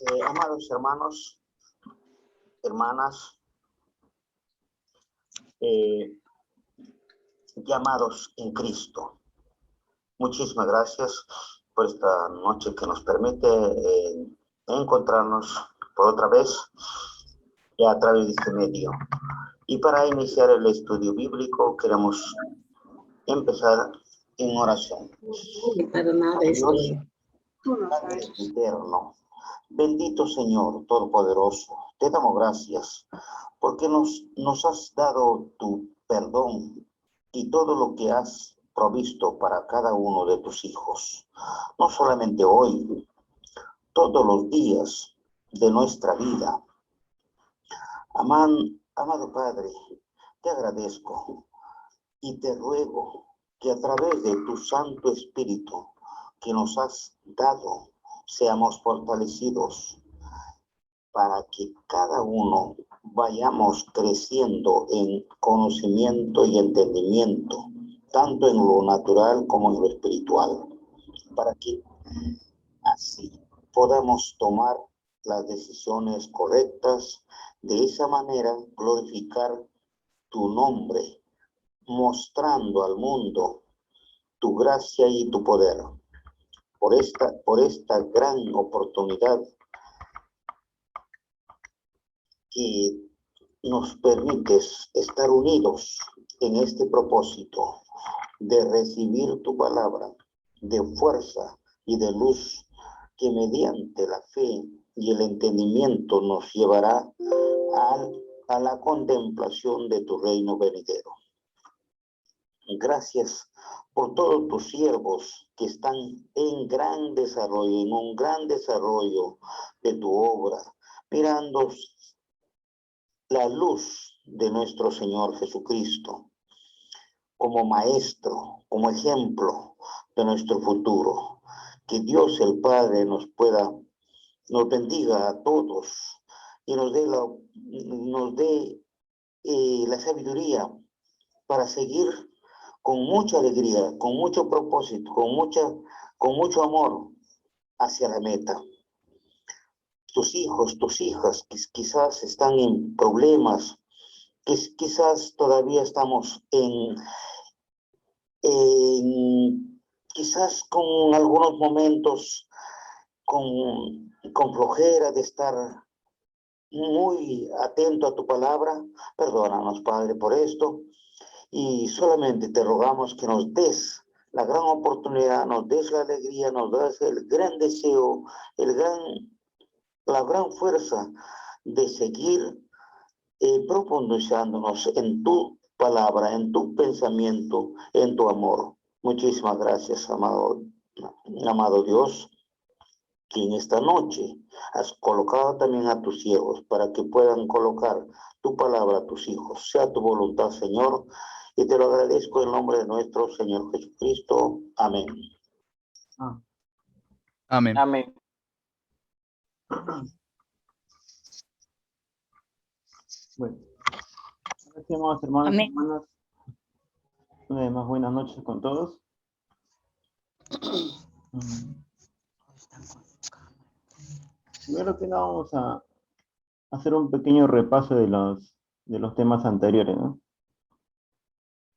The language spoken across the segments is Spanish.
Amados hermanos, hermanas, llamados en Cristo. Muchísimas gracias por esta noche que nos permite encontrarnos por otra vez a través de este medio. Y para iniciar el estudio bíblico queremos empezar en oración. Dios, Padre eterno, bendito Señor Todopoderoso, te damos gracias porque nos has dado tu perdón y todo lo que has provisto para cada uno de tus hijos. No solamente hoy, todos los días de nuestra vida. Amado Padre, te agradezco y te ruego que a través de tu Santo Espíritu que nos has dado, seamos fortalecidos para que cada uno vayamos creciendo en conocimiento y entendimiento, tanto en lo natural como en lo espiritual, para que así podamos tomar las decisiones correctas, de esa manera glorificar tu nombre, mostrando al mundo tu gracia y tu poder. Por esta gran oportunidad que nos permites estar unidos en este propósito de recibir tu palabra de fuerza y de luz que mediante la fe y el entendimiento nos llevará a la contemplación de tu reino venidero. Gracias por todos tus siervos que están en gran desarrollo, en un gran desarrollo de tu obra, mirando la luz de nuestro Señor Jesucristo como maestro, como ejemplo de nuestro futuro. Que Dios el Padre nos bendiga a todos y nos dé la sabiduría para seguir con mucha alegría, con mucho propósito, con mucho amor hacia la meta. Tus hijos, tus hijas, quizás están en problemas, quizás todavía estamos quizás con algunos momentos con flojera de estar muy atento a tu palabra. Perdónanos, Padre, por esto. Y solamente te rogamos que nos des la gran oportunidad, nos des la alegría, nos des el gran deseo, la gran fuerza de seguir profundizándonos en tu palabra, en tu pensamiento, en tu amor. Muchísimas gracias, amado Dios, que en esta noche has colocado también a tus siervos para que puedan colocar tu palabra a tus hijos. Sea tu voluntad, Señor, y te lo agradezco en nombre de nuestro Señor Jesucristo. Amén. Amén. Amén. Bueno, gracias, hermanos y hermanas. Una vez más, buenas noches con todos. Primero que nada vamos a hacer un pequeño repaso de los temas anteriores, ¿no?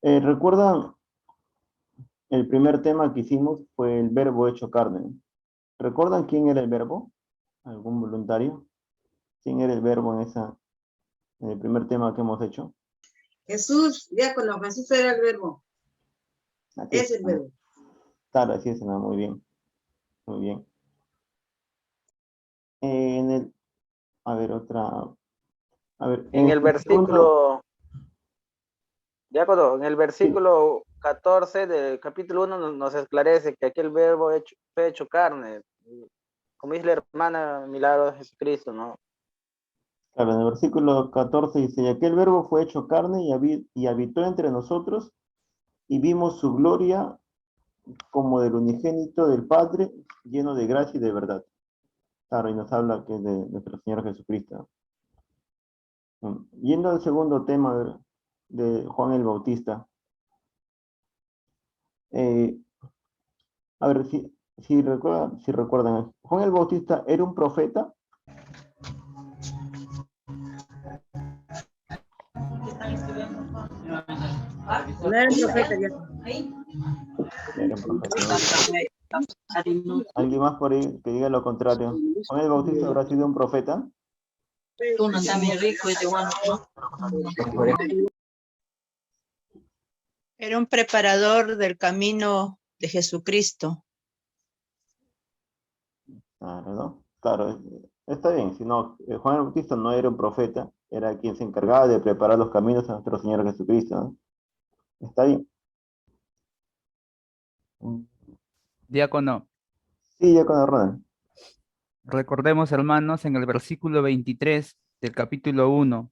¿Recuerdan? El primer tema que hicimos fue el verbo hecho carne, ¿no? ¿Recuerdan quién era el verbo? ¿Algún voluntario? ¿Quién era el verbo en el primer tema que hemos hecho? Jesús, diácono, Jesús era el verbo. Es el verbo. Claro, así es, ¿no? Muy bien. Muy bien. En el versículo, diácono, en el versículo 14 del capítulo 1 nos esclarece que aquel verbo fue hecho carne, como dice la hermana Milagro de Jesucristo, ¿no? Claro, en el versículo 14 dice, y aquel verbo fue hecho carne y habitó entre nosotros, y vimos su gloria como del unigénito del Padre, lleno de gracia y de verdad. Claro, y nos habla que es de nuestro Señor Jesucristo. Yendo al segundo tema de Juan el Bautista. A ver, si recuerdan, Juan el Bautista era un profeta No era un profeta ya. Era un profeta, ¿no? ¿Alguien más por ahí que diga lo contrario? ¿Juan el Bautista habrá sido un profeta? Era un preparador del camino de Jesucristo. Claro, ¿no? Claro, está bien. Si no, Juan el Bautista no era un profeta, era quien se encargaba de preparar los caminos a nuestro Señor Jesucristo, ¿no? Está bien. Diácono, Sí, ya con Ronald. recordemos, hermanos, en el versículo 23 del capítulo 1,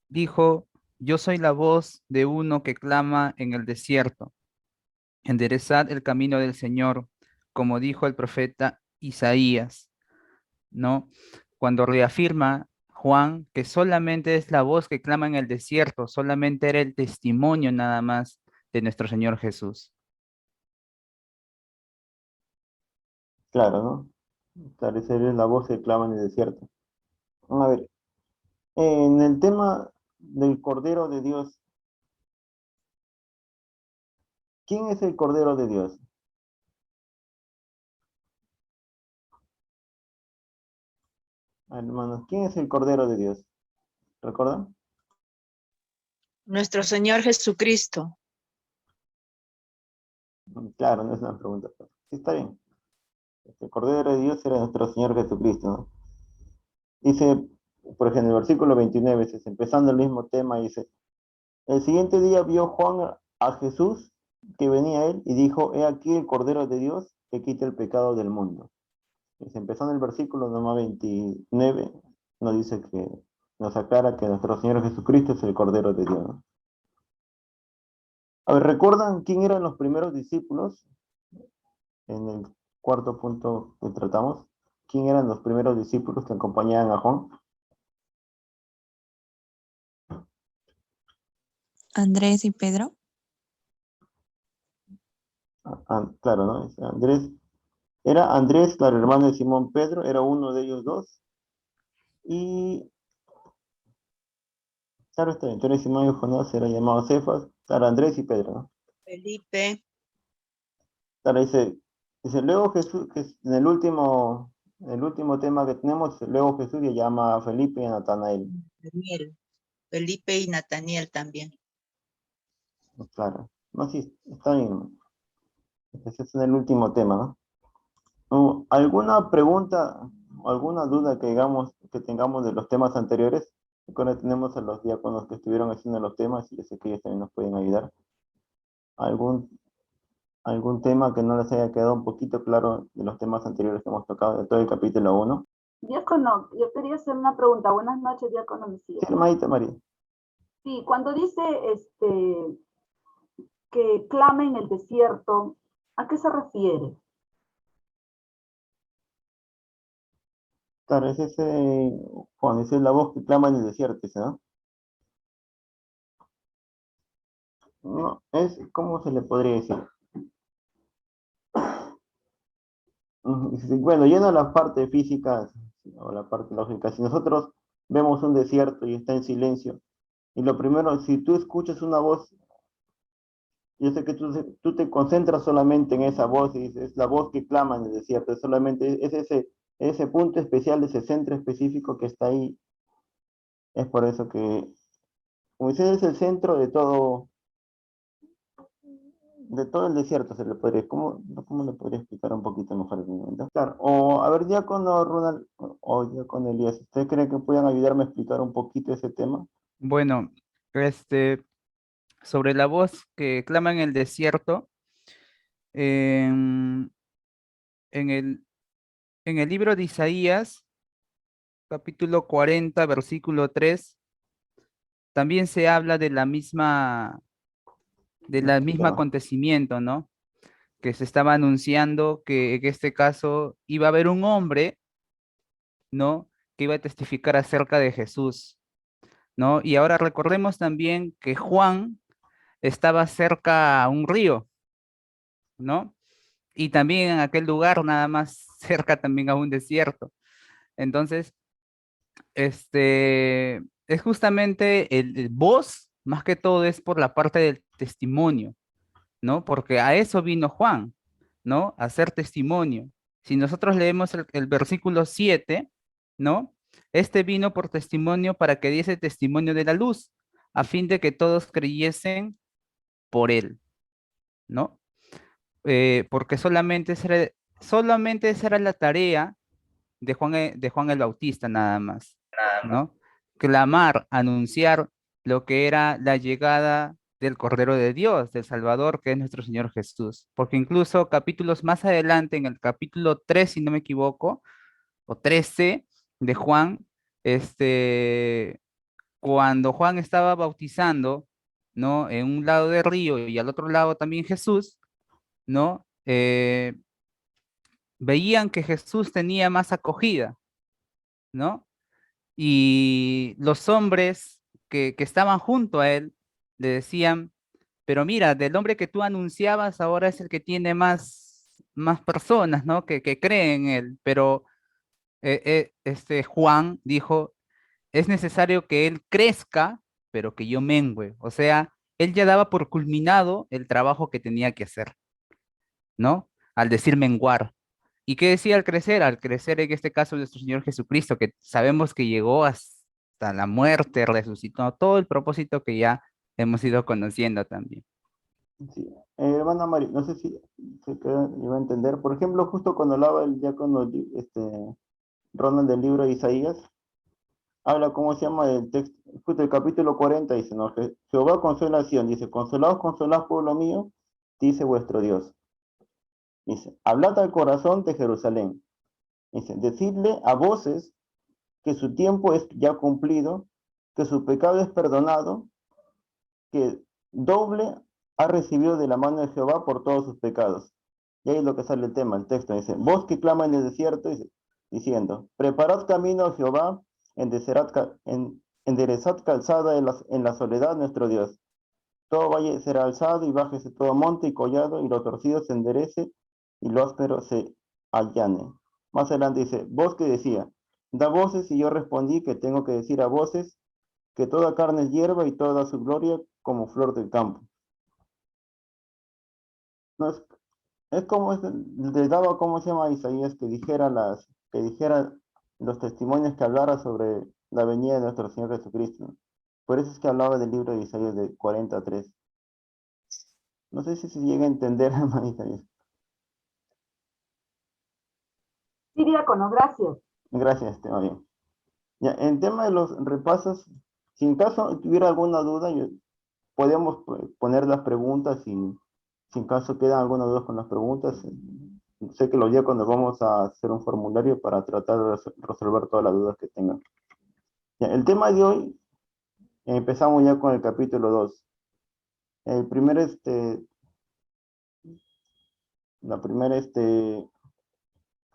dijo, yo soy la voz de uno que clama en el desierto, enderezad el camino del Señor, como dijo el profeta Isaías, ¿no? Cuando reafirma Juan que solamente es la voz que clama en el desierto, solamente era el testimonio nada más de nuestro Señor Jesús. Claro, ¿no? Claro, esa es la voz que clama en el desierto. A ver, en el tema del Cordero de Dios, ¿quién es el Cordero de Dios? Hermanos, ¿quién es el Cordero de Dios? ¿Recuerdan? Nuestro Señor Jesucristo. Claro, no es una pregunta. Sí, está bien. El Cordero de Dios era nuestro Señor Jesucristo, ¿no? Dice, por ejemplo, en el versículo 29, empezando el mismo tema, dice, el siguiente día vio Juan a Jesús que venía a él y dijo, he aquí el Cordero de Dios que quita el pecado del mundo. Empezando el versículo nomás 29, nos dice que nos aclara que nuestro Señor Jesucristo es el Cordero de Dios, ¿no? A ver, ¿recuerdan quién eran los primeros discípulos? En el cuarto punto que tratamos, ¿quién eran los primeros discípulos que acompañaban a Juan? Andrés y Pedro. Claro, ¿no? Era Andrés, claro, hermano de Simón Pedro, era uno de ellos dos. Y, claro, está bien, entonces Simón y Jonás era llamado Cefas, claro, Andrés y Pedro, ¿no? Felipe. Claro, dice, luego Jesús, que en el último tema que tenemos, luego Jesús le llama a Felipe y a Natanael. Daniel, Felipe y Nataniel también. Claro, no, sí, está bien. Ese es en el último tema, ¿no? ¿Alguna pregunta, alguna duda que tengamos de los temas anteriores? Ahora tenemos a los diáconos que estuvieron haciendo los temas y yo sé que ellos también nos pueden ayudar. ¿Algún tema que no les haya quedado un poquito claro de los temas anteriores que hemos tocado, de todo el capítulo 1? Diácono, yo quería hacer una pregunta. Buenas noches, Diácono Sí, Mesías. hermanita María. Sí, cuando dice que clama en el desierto, ¿a qué se refiere? Claro, es ese, Juan, esa es la voz que clama en el desierto, ¿no? No, ¿cómo se le podría decir? Bueno, yendo a la parte física o la parte lógica, si nosotros vemos un desierto y está en silencio, y lo primero, si tú escuchas una voz, yo sé que tú te concentras solamente en esa voz y es la voz que clama en el desierto, solamente es ese punto especial, ese centro específico que está ahí. Es por eso que, como dice, es el centro de todo el desierto, se le podría, ¿cómo le podría explicar un poquito mejor el momento? Claro, o a ver, diácono Ronald, o diácono Elías, ¿usted cree que puedan ayudarme a explicar un poquito ese tema? Bueno, sobre la voz que clama en el desierto, en, en el, en el libro de Isaías, capítulo 40, versículo 3, también se habla del mismo Claro, acontecimiento, ¿no? Que se estaba anunciando que en este caso iba a haber un hombre, ¿no? Que iba a testificar acerca de Jesús, ¿no? Y ahora recordemos también que Juan estaba cerca a un río, ¿no? Y también en aquel lugar, nada más cerca también a un desierto. Entonces, es justamente el voz más que todo es por la parte del testimonio, ¿no? Porque a eso vino Juan, ¿no? A hacer testimonio. Si nosotros leemos el versículo 7, ¿no? Este vino por testimonio para que diese testimonio de la luz, a fin de que todos creyesen por él, ¿no? Porque solamente esa era la tarea de Juan el Bautista, nada más, ¿no? Clamar, anunciar lo que era la llegada del Cordero de Dios, del Salvador, que es nuestro Señor Jesús. Porque incluso capítulos más adelante, en el capítulo 3, si no me equivoco, o 13 de Juan, cuando Juan estaba bautizando, ¿no? En un lado del río y al otro lado también Jesús, ¿no? Veían que Jesús tenía más acogida, ¿no? Y los hombres que estaban junto a él le decían, pero mira, del hombre que tú anunciabas ahora es el que tiene más personas, ¿no? Que creen en él. Pero Juan dijo, es necesario que él crezca, pero que yo mengüe. O sea, él ya daba por culminado el trabajo que tenía que hacer, ¿no? Al decir menguar. ¿Y qué decía al crecer? Al crecer en este caso nuestro Señor Jesucristo, que sabemos que llegó hasta la muerte, resucitó, todo el propósito que ya hemos ido conociendo también. Sí. Hermana Mari, no sé si se iba a entender. Por ejemplo, justo cuando hablaba el diácono Ronald del libro de Isaías, habla, ¿cómo se llama el texto? Justo el capítulo 40 dice, ¿no? Jehová consuela a Sión, dice, consolaos, consolaos, pueblo mío, dice vuestro Dios. Dice, hablad al corazón de Jerusalén. Dice, decidle a voces que su tiempo es ya cumplido, que su pecado es perdonado, que doble ha recibido de la mano de Jehová por todos sus pecados. Y ahí es lo que sale el tema, el texto dice, voz que clama en el desierto, dice, diciendo, preparad camino a Jehová, enderezad calzada en la soledad nuestro Dios. Todo valle será alzado y bájese todo monte y collado, y lo torcido se enderece y lo áspero se allane. Más adelante dice, voz que decía, da voces, y yo respondí que tengo que decir a voces que toda carne es hierba y toda su gloria como flor del campo. No es como le daba, ¿cómo se llama a Isaías? Que dijera los testimonios, que hablara sobre la venida de nuestro Señor Jesucristo. Por eso es que hablaba del libro de Isaías de 43. No sé si se llega a entender, hermano Isaías. Sí, diácono, gracias. Gracias, bien. Ya, en tema de los repasos, si en caso tuviera alguna duda, podemos poner las preguntas, y si en caso quedan alguna duda con las preguntas, sé que los días cuando vamos a hacer un formulario para tratar de resolver todas las dudas que tengan. Ya, el tema de hoy, empezamos ya con el capítulo 2. El primer,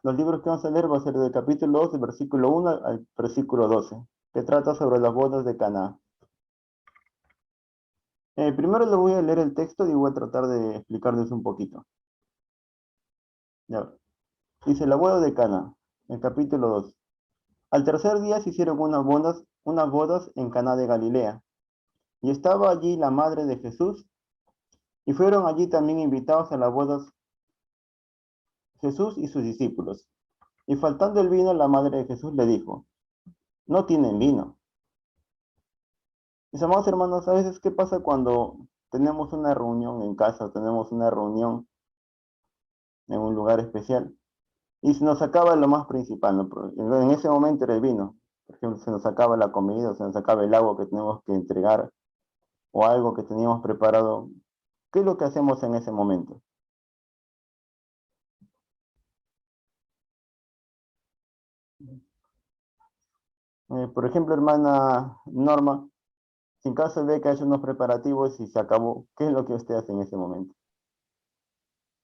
los libros que vamos a leer va a ser del capítulo 2, del versículo 1 al versículo 12, que trata sobre las bodas de Caná. Primero le voy a leer el texto y voy a tratar de explicarles un poquito. Ya. Dice, la boda de Caná, el capítulo 2. Al tercer día se hicieron unas bodas en Caná de Galilea, y estaba allí la madre de Jesús, y fueron allí también invitados a las bodas Jesús y sus discípulos. Y faltando el vino, la madre de Jesús le dijo, no tienen vino. Mis amados hermanos, a veces, ¿qué pasa cuando tenemos una reunión en casa, tenemos una reunión en un lugar especial, y se nos acaba lo más principal, ¿no? En ese momento era el vino? Por ejemplo, se nos acaba la comida, o se nos acaba el agua que tenemos que entregar, o algo que teníamos preparado. ¿Qué es lo que hacemos en ese momento? Por ejemplo, hermana Norma, si en caso de que haya unos preparativos y se acabó, ¿qué es lo que usted hace en ese momento?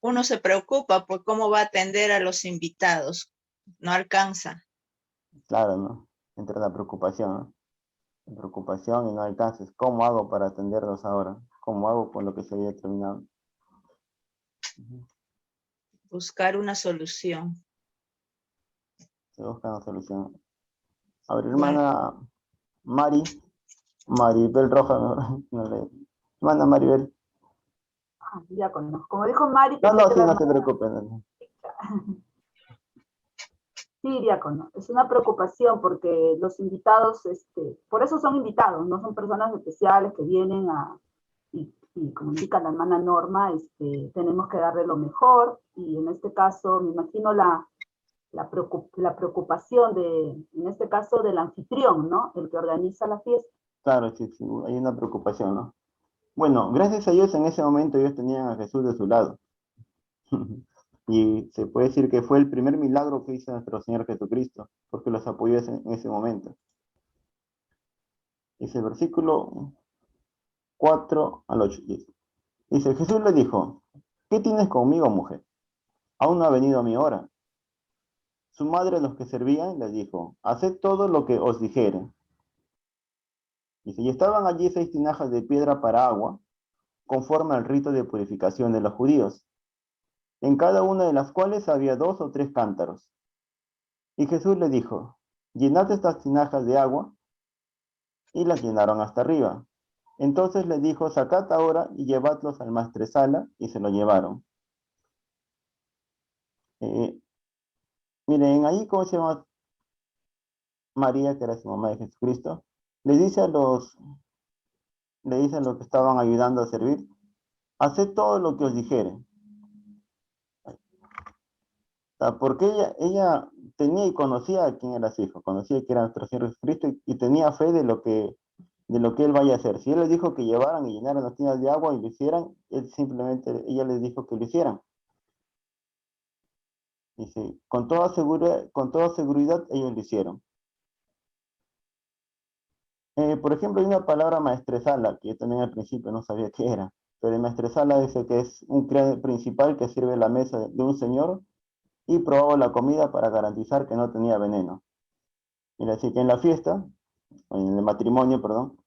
Uno se preocupa por cómo va a atender a los invitados. No alcanza. Claro, ¿no? Entra la preocupación, ¿no? La preocupación y no alcances. ¿Cómo hago para atenderlos ahora? ¿Cómo hago con lo que se había terminado? Buscar una solución. Se busca una solución. A ver, Bueno, hermana Mari, Maribel Roja, no le... Hermana Maribel. Ah, diácono. Como dijo Mari, No, pensé no, que sí, la no se hermana. preocupe. No. Sí, diácono, es una preocupación porque los invitados, por eso son invitados, no son personas especiales que vienen y como indica la hermana Norma, tenemos que darle lo mejor, y en este caso, me imagino la preocupación en este caso, del anfitrión, ¿no? El que organiza la fiesta. Claro, sí, sí, hay una preocupación, ¿no? Bueno, gracias a Dios en ese momento ellos tenían a Jesús de su lado. Y se puede decir que fue el primer milagro que hizo nuestro Señor Jesucristo, porque los apoyó en ese momento. Dice el versículo 4 al 8. Dice, Jesús le dijo, ¿qué tienes conmigo, mujer? Aún no ha venido mi hora. Su madre, los que servían, les dijo, haced todo lo que os dijere. Dice, y estaban allí 6 tinajas de piedra para agua, conforme al rito de purificación de los judíos, en cada una de las cuales había 2 o 3 cántaros. Y Jesús le dijo, llenad estas tinajas de agua, y las llenaron hasta arriba. Entonces le dijo, sacad ahora y llevadlos al maestresala, y se lo llevaron. Miren, ahí, ¿cómo se llama? María, que era su mamá de Jesucristo, le dice a los que estaban ayudando a servir, haced todo lo que os dijere. O sea, porque ella tenía y conocía a quién era su hijo, conocía que era nuestro Señor Jesucristo y tenía fe de lo que él vaya a hacer. Si él les dijo que llevaran y llenaran las tinas de agua y lo hicieran, ella les dijo que lo hicieran. Dice, con toda seguridad ellos lo hicieron. Por ejemplo, hay una palabra maestresala, que yo también al principio no sabía qué era, pero el maestresala dice que es un criado principal que sirve la mesa de un señor y probaba la comida para garantizar que no tenía veneno. Mira, así que en la fiesta, en el matrimonio, perdón,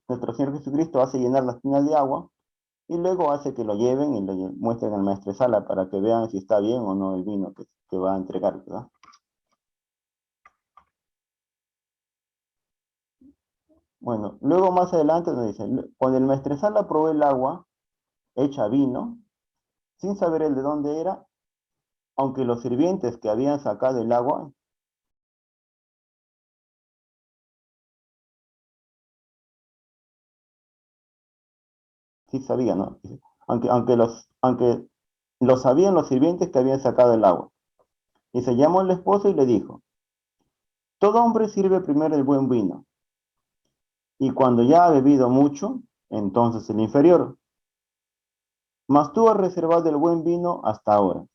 nuestro Señor Jesucristo hace llenar las tinas de agua y luego hace que lo lleven y lo muestren al maestresala para que vean si está bien o no el vino que va a entregar, ¿verdad? Bueno, luego más adelante nos dice, cuando el maestresala probó el agua hecha vino, sin saber él de dónde era, aunque los sirvientes que habían sacado el agua sí sabían, ¿no? Aunque lo sabían los sirvientes que habían sacado el agua. Y se llamó el esposo y le dijo, todo hombre sirve primero el buen vino, y cuando ya ha bebido mucho, entonces el inferior. Mas tú has reservado el buen vino hasta ahora.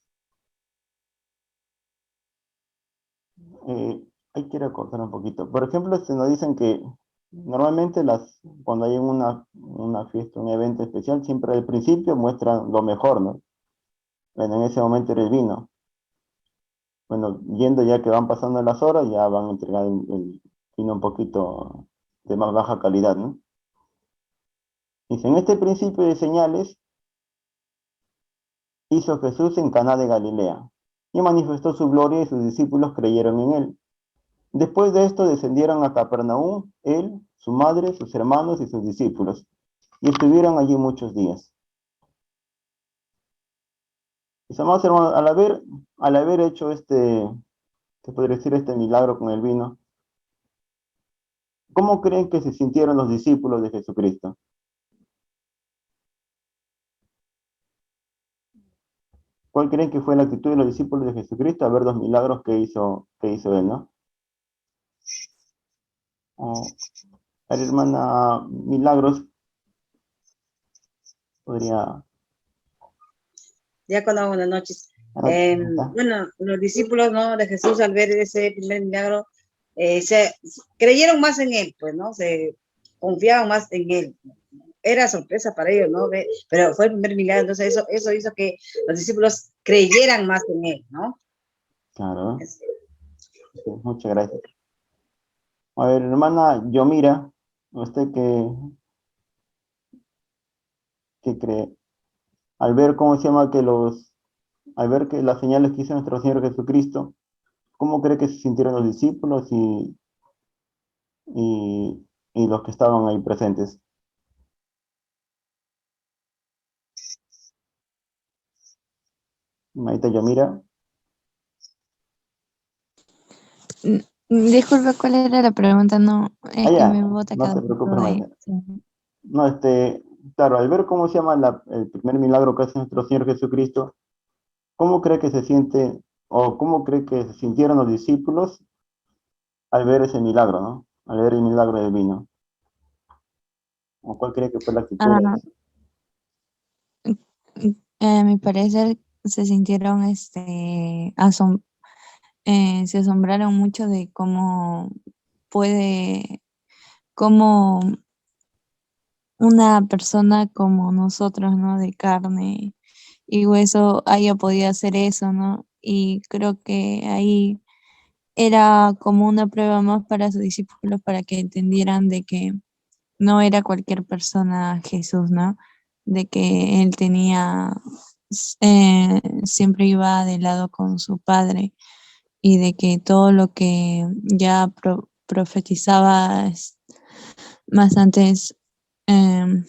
Hay que recortar un poquito. Por ejemplo, nos dicen que normalmente cuando hay una fiesta, un evento especial, siempre al principio muestran lo mejor, ¿no? Bueno, en ese momento era el vino. Bueno, yendo ya que van pasando las horas, ya van a entregar el vino un poquito de más baja calidad, ¿no? Dice, en este principio de señales hizo Jesús en Caná de Galilea y manifestó su gloria y sus discípulos creyeron en él. Después de esto descendieron a Capernaum, él, su madre, sus hermanos y sus discípulos, y estuvieron allí muchos días. Mis amados hermanos, al haber hecho se podría decir este milagro con el vino, ¿cómo creen que se sintieron los discípulos de Jesucristo? ¿Cuál creen que fue la actitud de los discípulos de Jesucristo al ver los milagros que hizo él, ¿no? A ver, hermana Milagros, podría... Diácono, buenas noches. ¿está? Bueno, los discípulos, ¿no?, de Jesús, al ver ese primer milagro, se creyeron más en él, pues, ¿no? Se confiaban más en él. Era sorpresa para ellos, ¿no? Pero fue el primer milagro, entonces eso hizo que los discípulos creyeran más en él, ¿no? Claro, sí, muchas gracias. A ver, hermana Yomira, ¿usted qué cree? Al ver cómo se llama al ver que las señales que hizo nuestro Señor Jesucristo, ¿cómo cree que se sintieron los discípulos y y los que estaban ahí presentes. Maite Yamira. Disculpe, ¿cuál era la pregunta? No, es que Ya, me bota no cada se poco preocupe, de... Maite. sí. No, claro, al ver cómo se llama el primer milagro que hace nuestro Señor Jesucristo, ¿cómo cree que se siente, o cómo cree que se sintieron los discípulos al ver ese milagro, ¿no? Al ver el milagro del vino. ¿O cuál cree que fue la actitud de Ah, ellos? a mi parecer se sintieron, se asombraron mucho de cómo puede, cómo una persona como nosotros, ¿no? De carne y hueso haya podido hacer eso, ¿no? Y creo que ahí era como una prueba más para sus discípulos para que entendieran de que no era cualquier persona Jesús, ¿no? De que él tenía, siempre iba de lado con su padre y de que todo lo que ya profetizaba más antes, em,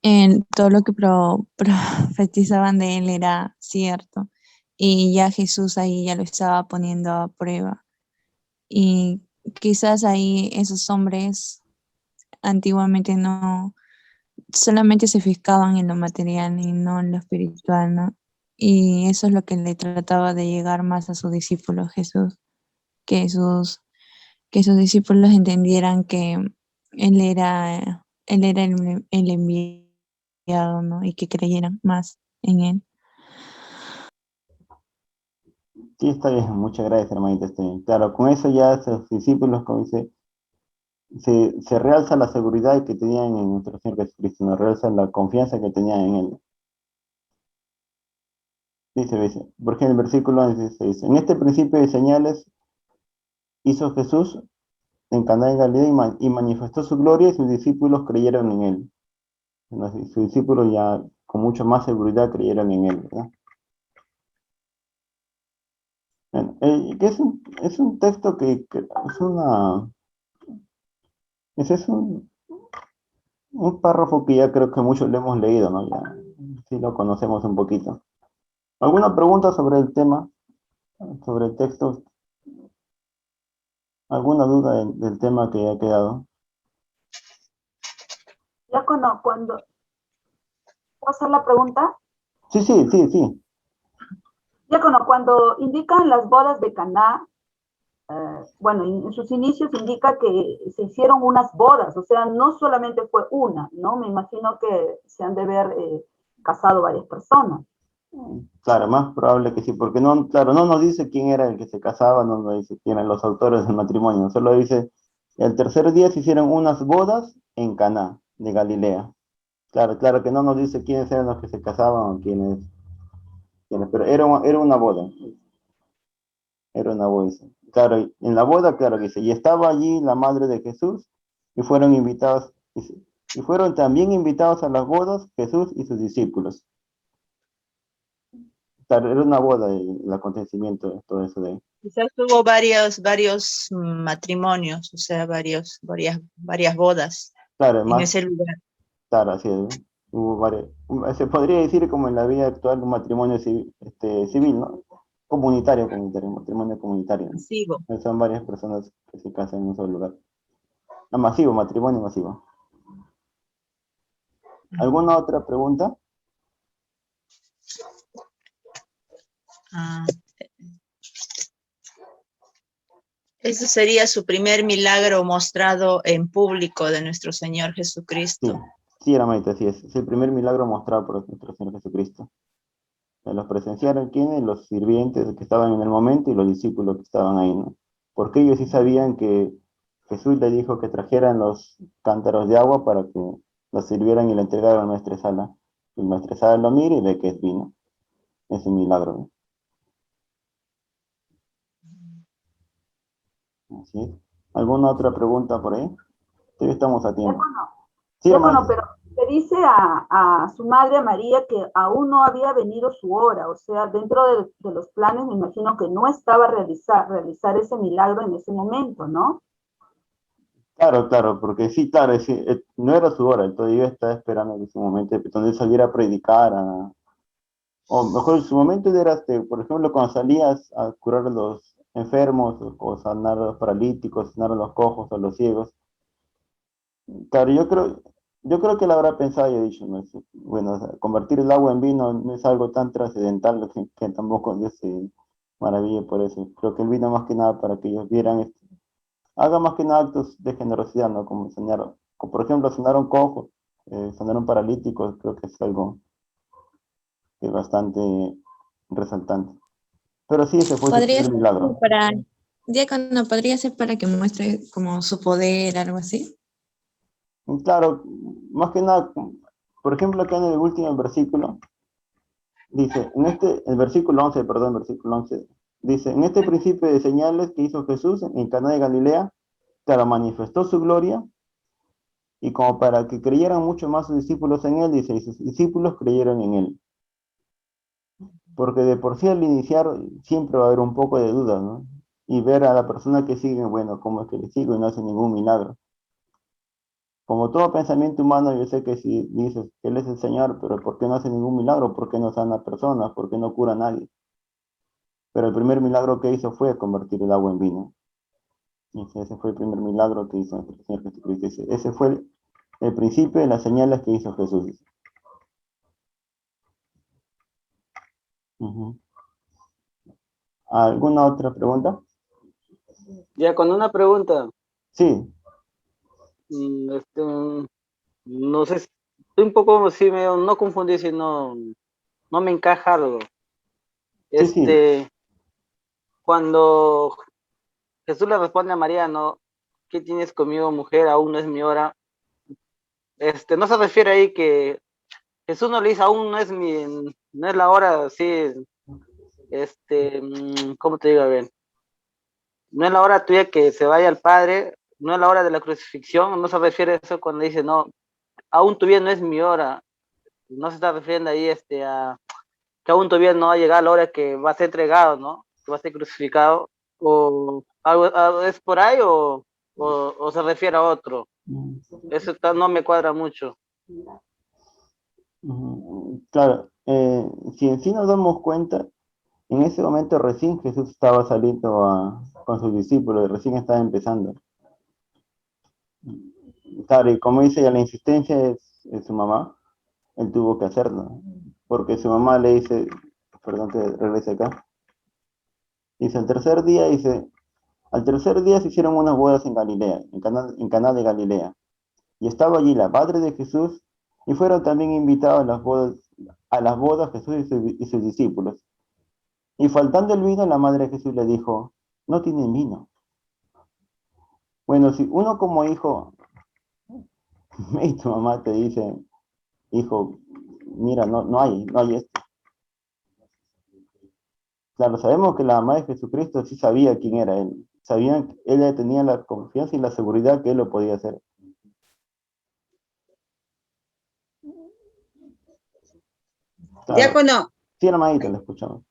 en todo lo que profetizaban de él era cierto. Y ya Jesús ahí ya lo estaba poniendo a prueba. Y quizás ahí esos hombres antiguamente no, solamente se fijaban en lo material y no en lo espiritual, ¿no? Y eso es lo que le trataba de llegar más a sus discípulos Jesús, que sus discípulos entendieran que él era el enviado, ¿no? Y que creyeran más en él. Sí, está bien, muchas gracias, hermanita. Claro, con eso ya esos discípulos, como dice, se realza la seguridad que tenían en nuestro Señor Jesucristo, nos realza la confianza que tenían en Él. Dice, porque en el versículo 11 dice, en este principio de señales hizo Jesús en Caná de Galilea y manifestó su gloria y sus discípulos creyeron en Él. Sus discípulos ya con mucho más seguridad creyeron en Él, ¿verdad? Bueno, que es un texto que es un párrafo que ya creo que muchos lo hemos leído, ¿no? Ya sí lo conocemos un poquito. ¿Alguna pregunta sobre el tema, sobre el texto? ¿Alguna duda del tema que haya quedado? Ya cuando, ¿puedo hacer la pregunta? Sí. Ya cuando indican las bodas de Caná, bueno, en sus inicios indica que se hicieron unas bodas, o sea, no solamente fue una, ¿no? Me imagino que se han de haber casado varias personas. Claro, más probable que sí, porque no, claro, no nos dice quién era el que se casaba, no nos dice quién eran los autores del matrimonio, solo dice, el tercer día se hicieron unas bodas en Caná de Galilea. Claro que no nos dice quiénes eran los que se casaban o quiénes, pero era una boda, era una boda. Claro, en la boda, claro que dice, y estaba allí la madre de Jesús, y fueron invitados, y fueron también invitados a las bodas Jesús y sus discípulos. Claro, era una boda el acontecimiento, todo eso de ahí. Quizás hubo varios matrimonios, o sea, varias bodas Claro, en además, ese lugar. claro, así es. Hubo varios, se podría decir como en la vida actual un matrimonio civil, ¿no? Matrimonio comunitario, ¿no? Masivo. Son varias personas que se casan en un solo lugar. No, masivo, matrimonio masivo. ¿Alguna otra pregunta? Ah, ese sería su primer milagro mostrado en público de nuestro Señor Sí, Jesucristo. sí, hermanita, así es. Es el primer milagro mostrado por nuestro Señor Jesucristo. Los presenciaron quienes, los sirvientes que estaban en el momento y los discípulos que estaban ahí, ¿no? Porque ellos sí sabían que Jesús le dijo que trajeran los cántaros de agua para que los sirvieran y le entregaran a nuestra sala. Y nuestra sala lo mira y ve que es vino. Es un milagro, ¿no? Así es. ¿Alguna otra pregunta por ahí? Sí, estamos a tiempo. Sí, hermano. Pero le dice a su madre, a María, que aún no había venido su hora, o sea, dentro de los planes me imagino que no estaba realizar ese milagro en ese momento, ¿no? Claro, claro, porque sí, claro, sí, no era su hora, él todavía estaba esperando en su momento donde él saliera a predicar, o mejor su momento era, por ejemplo, cuando salías a curar a los enfermos, o sanar a los paralíticos, sanar a los cojos, a los ciegos. Claro, yo creo que él habrá pensado y ha dicho, no, bueno, o sea, convertir el agua en vino no es algo tan trascendental que tampoco Dios se maraville por eso. Creo que el vino más que nada para que ellos vieran, haga más que nada actos de generosidad, ¿no? Como enseñar, como por ejemplo, sanaron cojos, sanaron paralíticos, creo que es algo que es bastante resaltante. Pero sí, ese fue su Podría primer ser como milagro. para, diácono, podría ser para que muestre como su poder, algo así. Y claro, más que nada, por ejemplo, acá en el último versículo, dice, el versículo 11, perdón, versículo 11, dice, en este principio de señales que hizo Jesús en Caná de Galilea, claro, manifestó su gloria, y como para que creyeran mucho más sus discípulos en él, dice, y sus discípulos creyeron en él. Porque de por sí al iniciar siempre va a haber un poco de duda, ¿no? Y ver a la persona que sigue, bueno, ¿cómo es que le sigo y no hace ningún milagro? Como todo pensamiento humano, yo sé que si dices que Él es el Señor, pero ¿por qué no hace ningún milagro? ¿Por qué no sana personas? ¿Por qué no cura a nadie? Pero el primer milagro que hizo fue convertir el agua en vino. Y ese fue el primer milagro que hizo nuestro Señor Jesucristo. Ese fue el principio de las señales que hizo Jesús. Ujú. ¿Alguna otra pregunta? Ya con una pregunta, Sí, mm, este, no sé, estoy un poco, sí, medio, no confundí, si no me encaja algo. sí, sí. Este, cuando Jesús le responde a María, ¿no? ¿Qué tienes conmigo, mujer? Aún no es mi hora. No se refiere ahí que Jesús no le dice, aún no es la hora, sí, ¿cómo te digo? A ver, no es la hora tuya que se vaya al Padre, no es la hora de la crucifixión, no se refiere a eso cuando dice, no, aún todavía no es mi hora, no se está refiriendo ahí a que aún todavía no ha llegado la hora que va a ser entregado, ¿no? Que va a ser crucificado, o algo es por ahí, o se refiere a otro. Eso no me cuadra mucho. Claro, si en sí nos damos cuenta, en ese momento recién Jesús estaba saliendo con sus discípulos, recién estaba empezando. Claro, y como dice, ya la insistencia es su mamá, él tuvo que hacerlo, porque su mamá le dice, perdón que regrese acá, dice, al tercer día se hicieron unas bodas en Galilea, en Caná de Galilea, y estaba allí la madre de Jesús, y fueron también invitados a las bodas Jesús y sus discípulos. Y faltando el vino, la madre de Jesús le dijo, no tienen vino. Bueno, si uno como hijo y tu mamá te dice, hijo, mira, no hay esto. Claro, sabemos que la mamá de Jesucristo sí sabía quién era él. Sabían, ella tenía la confianza y la seguridad que él lo podía hacer. Claro, Diácono, sí, hermanita, la escuchamos.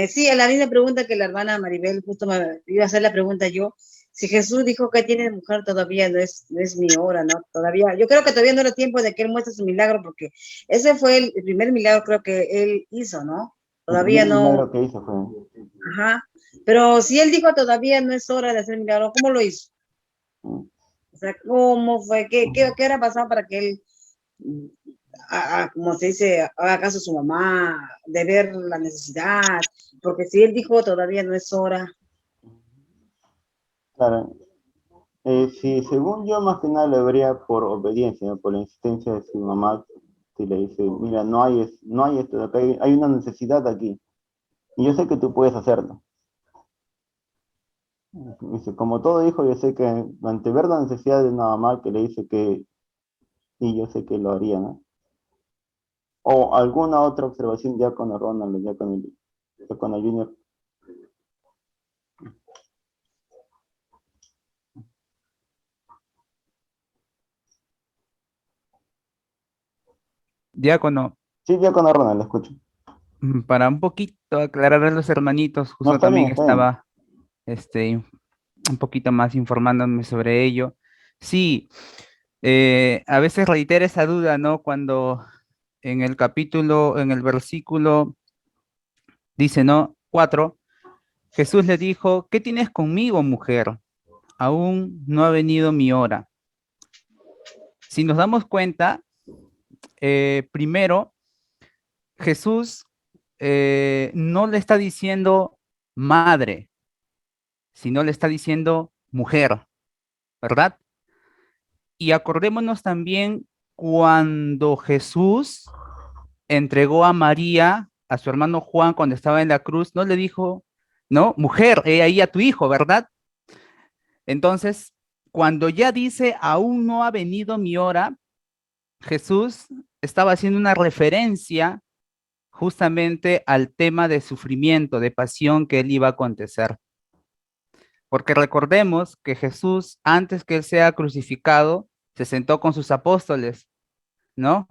sí, a la misma pregunta que la hermana Maribel, justo me iba a hacer la pregunta yo. Si Jesús dijo que tiene mujer, todavía no es mi hora, ¿no? Todavía, yo creo que todavía no era tiempo de que él muestre su milagro, porque ese fue el primer milagro, creo que él hizo, ¿no? El Todavía primer no, milagro que hizo fue, ajá. Pero si él dijo todavía no es hora de hacer milagro, ¿cómo lo hizo? mm, O sea, ¿cómo fue? ¿Qué era pasado para que él, como se dice, haga caso a su mamá, de ver la necesidad? Porque si él dijo todavía no es hora. claro, si según yo más que nada lo vería por obediencia, ¿no? Por la insistencia de su mamá, si le dice, mira, no hay esto de acá, hay una necesidad aquí, y yo sé que tú puedes hacerlo. Dice, como todo hijo, yo sé que ante ver la necesidad de una mamá que le dice que sí, yo sé que lo haría, ¿no? O alguna otra observación ya con Ronald, ya con el Junior. Diácono, Sí, ya con Ronald, lo escucho. para un poquito aclarar a los hermanitos, No, justo está bien, también está bien. estaba un poquito más informándome sobre ello. Sí, a veces reitera esa duda, ¿no? Cuando en el capítulo, en el versículo, dice, ¿no? 4, Jesús le dijo, ¿qué tienes conmigo, mujer? Aún no ha venido mi hora. Si nos damos cuenta, primero, Jesús no le está diciendo madre, sino le está diciendo mujer, ¿verdad? Y acordémonos también cuando Jesús entregó a María, a su hermano Juan, cuando estaba en la cruz, no le dijo, no, mujer, he ahí a tu hijo, ¿verdad? Entonces, cuando ya dice, aún no ha venido mi hora, Jesús estaba haciendo una referencia justamente al tema de sufrimiento, de pasión que él iba a acontecer. Porque recordemos que Jesús, antes que él sea crucificado, se sentó con sus apóstoles, ¿no?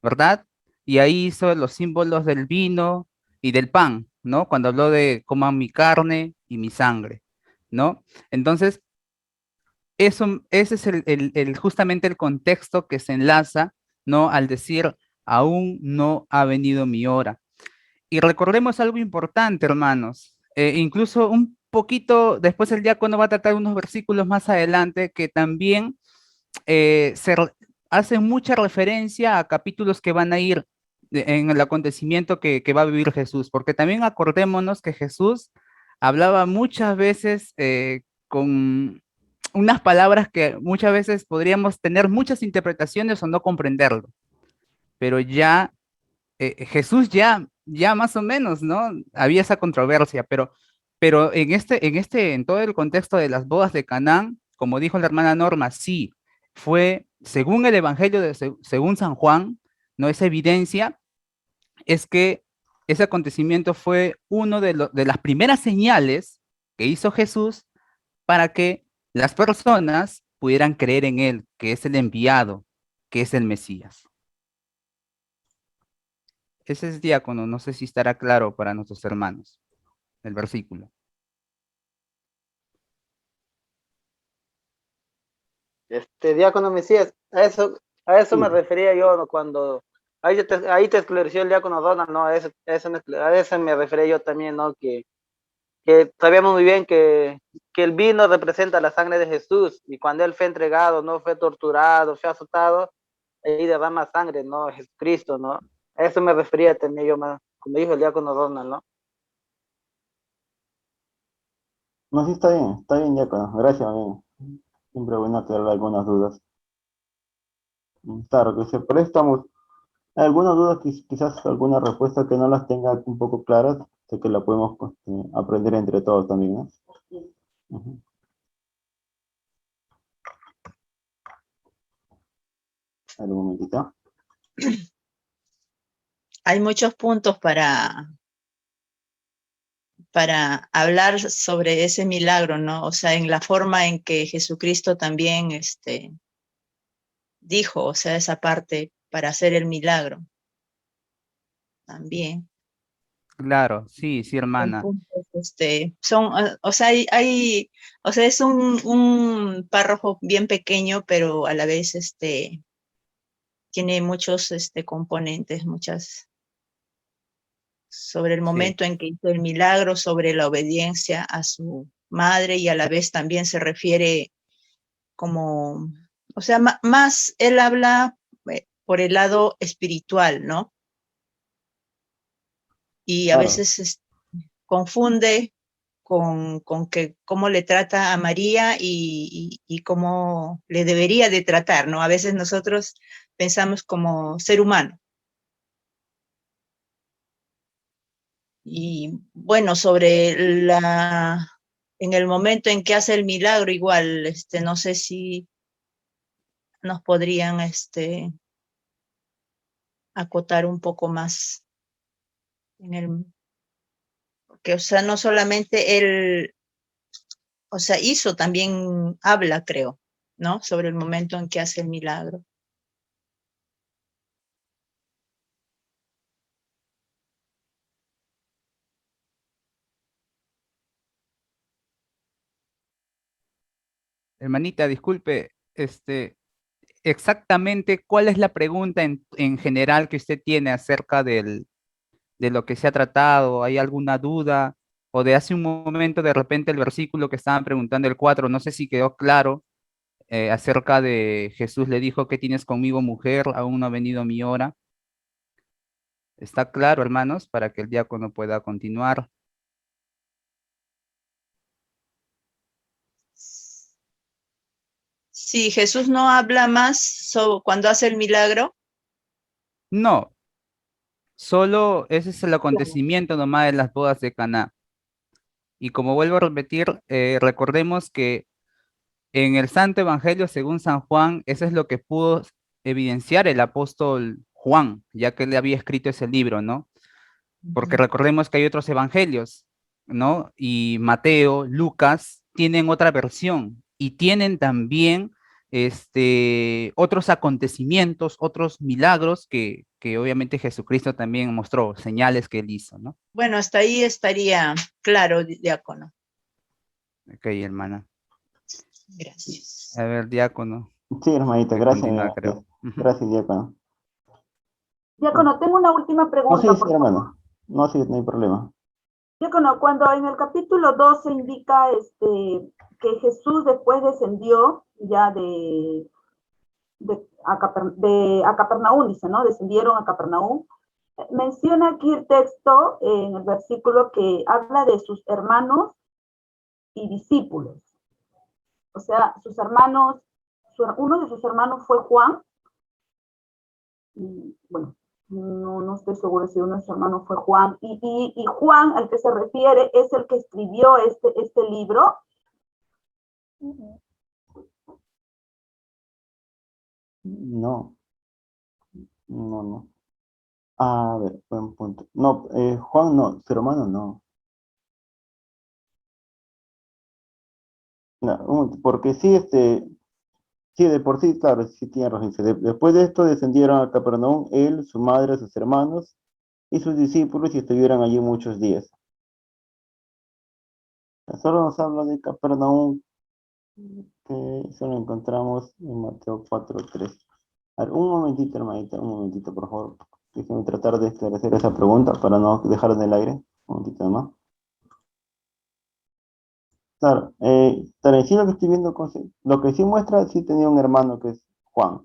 ¿Verdad? Y ahí hizo los símbolos del vino y del pan, ¿no? Cuando habló de coman mi carne y mi sangre, ¿no? Entonces, ese es justamente el contexto que se enlaza, ¿no? Al decir, aún no ha venido mi hora. Y recordemos algo importante, hermanos. Incluso un poquito después el diácono va a tratar unos versículos más adelante que también hacen mucha referencia a capítulos que van a ir en el acontecimiento que va a vivir Jesús, porque también acordémonos que Jesús hablaba muchas veces con unas palabras que muchas veces podríamos tener muchas interpretaciones o no comprenderlo, pero ya Jesús ya más o menos, ¿no? Había esa controversia, pero en todo el contexto de las bodas de Canaán, como dijo la hermana Norma, sí, fue, según el Evangelio, según San Juan, ¿no? Esa evidencia es que ese acontecimiento fue uno de las primeras señales que hizo Jesús para que las personas pudieran creer en él, que es el enviado, que es el Mesías. Ese es diácono, no sé si estará claro para nuestros hermanos, el versículo. Diácono Mesías, a eso me Sí. refería yo, ¿no? Cuando ahí te esclareció el diácono Donald, ¿no? A eso me refería yo también, ¿no? Que sabíamos muy bien que el vino representa la sangre de Jesús, y cuando él fue entregado, ¿no? Fue torturado, fue azotado, ahí derrama sangre, ¿no? Jesucristo, ¿no? A eso me refería también yo más, como dijo el diácono Donald, ¿no? No, sí está bien, diácono. Gracias, amigo. Siempre es bueno aclarar algunas dudas. Claro, que se prestamos. Hay algunas dudas, quizás alguna respuesta que no las tenga un poco claras, sé que la podemos aprender entre todos también, ¿no? Ujú. A ver, un momentito. Hay muchos puntos para hablar sobre ese milagro, ¿no? O sea, en la forma en que Jesucristo también dijo, o sea, esa parte para hacer el milagro también. Claro, sí, sí, Son hermana. puntos, o sea, o sea, es un párrafo bien pequeño, pero a la vez, tiene muchos, componentes, muchas, sobre el Sí, momento en que hizo el milagro, sobre la obediencia a su madre y a la vez también se refiere como, o sea, más él habla por el lado espiritual, ¿no? Y a Claro, veces confunde con que cómo le trata a María y cómo le debería de tratar, ¿no? A veces nosotros pensamos como ser humano. Y bueno, en el momento en que hace el milagro, igual, no sé si nos podrían, acotar un poco más en el, que, o sea, no solamente él, o sea, hizo, también habla, creo, ¿no? Sobre el momento en que hace el milagro. hermanita, disculpe, exactamente cuál es la pregunta en general que usted tiene acerca de lo que se ha tratado. ¿Hay alguna duda? O de hace un momento, de repente, el versículo que estaban preguntando, el 4, no sé si quedó claro, acerca de Jesús le dijo: ¿qué tienes conmigo, mujer? Aún no ha venido mi hora. ¿Está claro, hermanos? Para que el diácono pueda continuar. Si Jesús no habla más cuando hace el milagro, No, solo ese es el acontecimiento nomás de las bodas de Caná. Y como vuelvo a repetir, recordemos que en el Santo Evangelio, según San Juan, eso es lo que pudo evidenciar el apóstol Juan, ya que él había escrito ese libro, ¿no? Porque recordemos que hay otros evangelios, ¿no? Y Mateo, Lucas, tienen otra versión y tienen también otros acontecimientos, otros milagros que obviamente Jesucristo también mostró, señales que él hizo, ¿no? bueno, hasta ahí estaría claro, diácono. Ok, hermana. Gracias. A ver, diácono. Sí, hermanita, gracias. Continúa, creo. Ujú. Gracias, diácono. Diácono, tengo una última No, pregunta, sí, por sí, favor. hermano. No, sí, no hay problema. Diácono, cuando en el capítulo 12 indica que Jesús después descendió ya a Capernaum, dice, ¿no? Descendieron a Capernaum. Menciona aquí el texto en el versículo que habla de sus hermanos y discípulos. O sea, sus hermanos, uno de sus hermanos fue Juan. Y, bueno, no estoy segura si uno de sus hermanos fue Juan. Y Juan, al que se refiere, es el que escribió este libro. No, no. A ver, buen punto. No, Juan no, su hermano no. No, porque sí, sí, de por sí, claro, sí tiene razón. Después de esto descendieron a Capernaum, él, su madre, sus hermanos y sus discípulos y estuvieron allí muchos días. Solo nos habla de Capernaum, que solo encontramos en Mateo 4:3. A ver, un momentito, hermanita, un momentito, por favor. Déjenme tratar de esclarecer esa pregunta para no dejar en el aire. Un momentito más. Claro, sí lo que estoy viendo, lo que sí muestra, sí tenía un hermano que es Juan,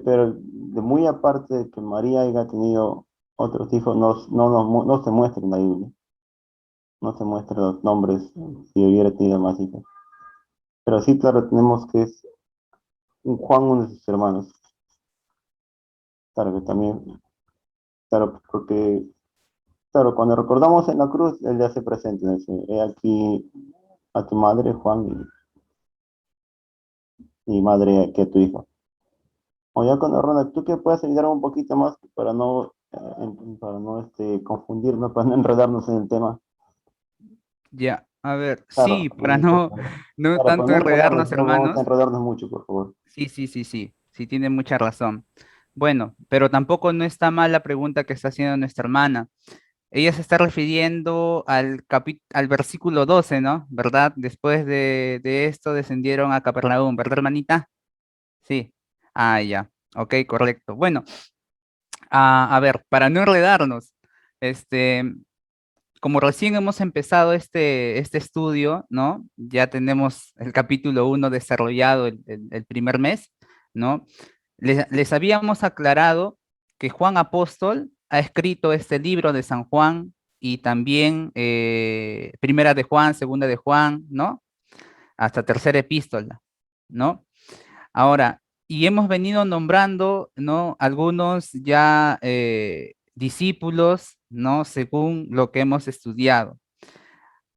pero de muy aparte de que María haya tenido otros hijos, no se muestra en la Biblia, no se muestran los nombres si hubiera tenido más hijos. Pero sí, claro, tenemos que es un Juan, uno de sus hermanos. Claro que también, claro, porque, claro, cuando recordamos en la cruz, él ya se presenta, dice: he aquí a tu madre, Juan, y madre que tu hijo. O ya con Ronald, ¿tú qué puedes ayudar un poquito más para no confundirnos, para no enredarnos en el tema? Ya, a ver, Claro, sí, para no, no claro, para tanto no enredarnos, enredarnos, no vamos a hermanos. enredarnos mucho, por favor. Sí, tiene mucha razón. Bueno, pero tampoco no está mal la pregunta que está haciendo nuestra hermana. Ella se está refiriendo al versículo 12, ¿no? ¿Verdad? Después de esto descendieron a Capernaum, ¿verdad, hermanita? Sí. Ah, ya. Ok, correcto. Bueno, a ver, para no enredarnos, este, como recién hemos empezado este estudio, ¿no? Ya tenemos el capítulo 1 desarrollado el primer mes, ¿no? Les habíamos aclarado que Juan Apóstol ha escrito este libro de San Juan y también Primera de Juan, Segunda de Juan, ¿no? Hasta tercera epístola, ¿no? Ahora, y hemos venido nombrando, ¿no? Algunos ya discípulos, ¿no? Según lo que hemos estudiado.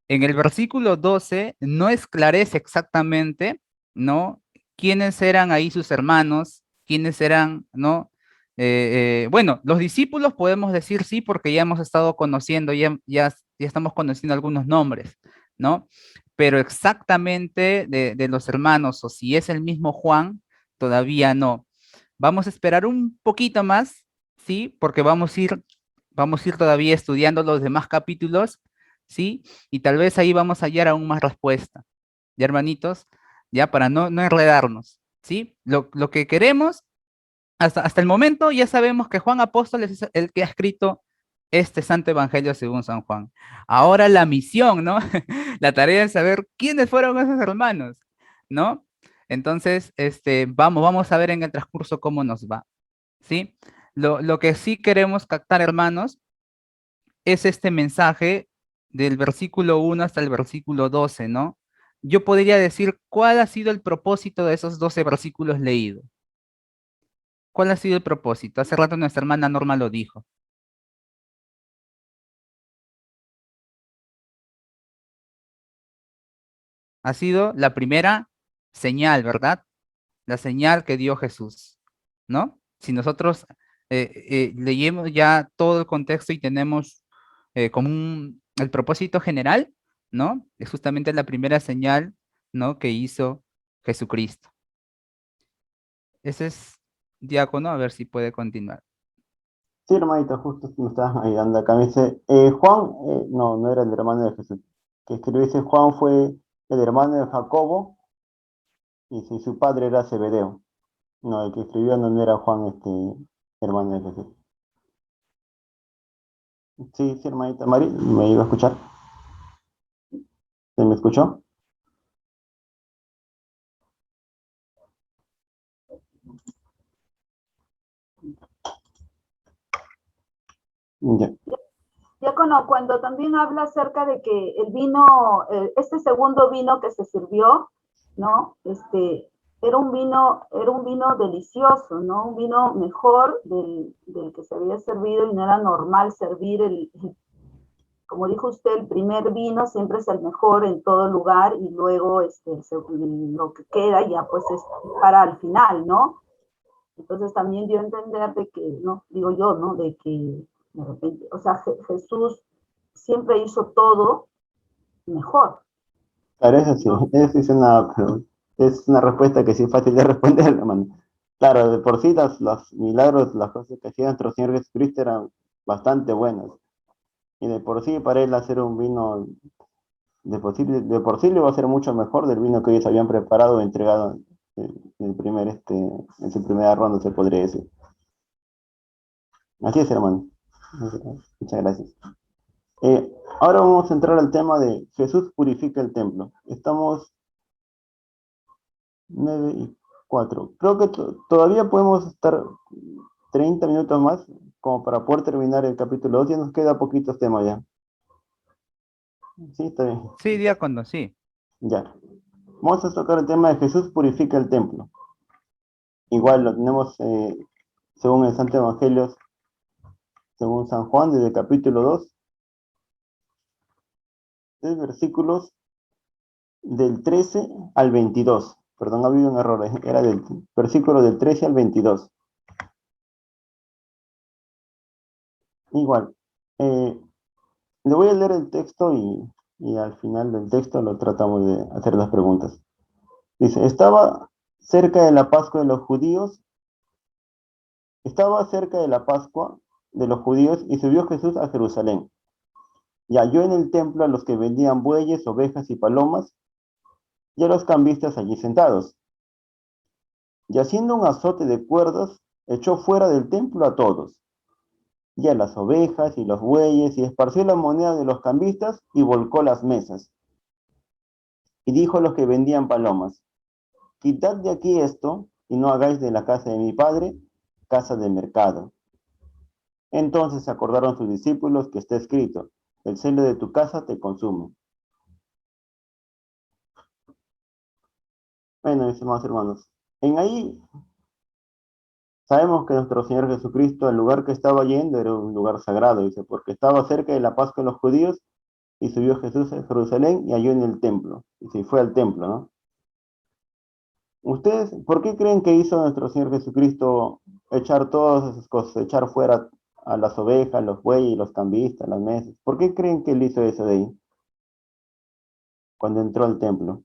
En el versículo 12 no esclarece exactamente, ¿no? Quiénes eran ahí sus hermanos, quiénes eran, ¿no? Bueno, los discípulos podemos decir sí, porque ya hemos estado conociendo, ya estamos conociendo algunos nombres, ¿no? Pero exactamente de los hermanos, o si es el mismo Juan, todavía no. Vamos a esperar un poquito más, ¿sí? Porque vamos a ir todavía estudiando los demás capítulos, ¿sí? Y tal vez ahí vamos a hallar aún más respuesta. Ya, hermanitos, ya para no enredarnos, ¿sí? Lo que queremos, hasta el momento ya sabemos que Juan Apóstol es el que ha escrito este Santo Evangelio según San Juan. Ahora la misión, ¿no? La tarea es saber quiénes fueron esos hermanos, ¿no? Entonces, vamos a ver en el transcurso cómo nos va, ¿sí? Lo que sí queremos captar, hermanos, es este mensaje del versículo 1 hasta el versículo 12, ¿no? Yo podría decir cuál ha sido el propósito de esos 12 versículos leídos. ¿Cuál ha sido el propósito? Hace rato nuestra hermana Norma lo dijo. Ha sido la primera señal, ¿verdad? La señal que dio Jesús, ¿no? Si nosotros leemos ya todo el contexto y tenemos como el propósito general, ¿no? Es justamente la primera señal, ¿no? Que hizo Jesucristo. Ese es diácono, a ver si puede continuar. Sí, hermanita, justo me estás ayudando acá. Me dice, Juan, no, no era el hermano de Jesús. Que escribió dice, Juan fue el hermano de Jacobo y si su padre era Zebedeo. No, el que escribió no era Juan, hermano de Jesús. Sí, sí, hermanita Mari, ¿me iba a escuchar? ¿Se me escuchó? Ya. Cuando también habla acerca de que el vino, este segundo vino que se sirvió, ¿no? Era un vino delicioso, ¿no? Un vino mejor del que se había servido y no era normal servir como dijo usted, el primer vino siempre es el mejor en todo lugar y luego lo que queda ya pues es para al final, ¿no? Entonces también dio a entender de que, no, digo yo, ¿no? De que de repente, o sea, Jesús siempre hizo todo mejor. Claro, eso sí, ¿no? eso es una respuesta que sí es fácil de responder, hermano. Claro, de por sí los milagros, las cosas que hacía nuestro Señor Jesucristo eran bastante buenas. Y de por sí, para él hacer un vino, de por sí le iba a ser mucho mejor del vino que ellos habían preparado y entregado en su primera ronda, se podría decir. Así es, hermano. Muchas gracias. Ahora vamos a entrar al tema de Jesús purifica el templo. Estamos 9:04. Creo que todavía podemos estar 30 minutos más como para poder terminar el capítulo 2. Ya nos queda poquitos temas ya. Sí, está bien. Sí, diácono, sí. Ya. Vamos a tocar el tema de Jesús purifica el templo. Igual lo tenemos según el Santo Evangelio, según San Juan, desde el capítulo 2, de versículos del 13 al 22. Perdón, ha habido un error, era del versículo del 13 al 22. Igual, le voy a leer el texto y al final del texto lo tratamos de hacer las preguntas. Dice, estaba cerca de la Pascua de los judíos y subió Jesús a Jerusalén. Y halló en el templo a los que vendían bueyes, ovejas y palomas y a los cambistas allí sentados. Y haciendo un azote de cuerdas, echó fuera del templo a todos, y a las ovejas y los bueyes, y esparció la moneda de los cambistas y volcó las mesas. Y dijo a los que vendían palomas, quitad de aquí esto, y no hagáis de la casa de mi padre casa de mercado. Entonces se acordaron sus discípulos que está escrito, el celo de tu casa te consume. Bueno, mis amados hermanos, en ahí sabemos que nuestro Señor Jesucristo, el lugar que estaba yendo era un lugar sagrado, dice, porque estaba cerca de la Pascua de los judíos y subió Jesús a Jerusalén y halló en el templo. Y se fue al templo, ¿no? ¿Ustedes por qué creen que hizo nuestro Señor Jesucristo echar todas esas cosas, echar fuera a las ovejas, los bueyes, los cambistas, las mesas? ¿Por qué creen que él hizo eso de ahí cuando entró al templo?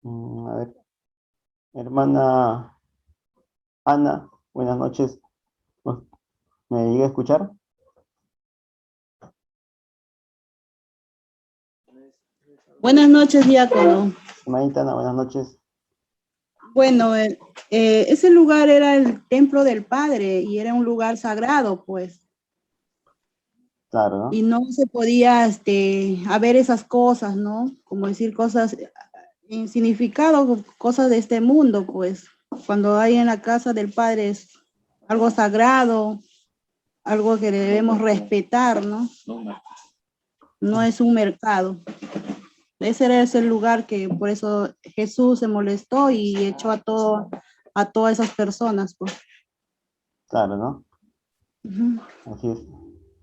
A ver, hermana Ana, buenas noches. ¿Me llegué a escuchar? Buenas noches, diácono. Hermanita Ana, buenas noches. Bueno, ese lugar era el templo del Padre y era un lugar sagrado, pues. Claro, ¿no? Y no se podía, haber esas cosas, ¿no? Como decir cosas en significado, cosas de este mundo, pues. Cuando hay en la casa del Padre es algo sagrado, algo que debemos respetar, ¿no? No es un mercado. Ese era ese lugar que por eso Jesús se molestó y echó a todas esas personas, pues. Claro, ¿no? Ujú. Así es.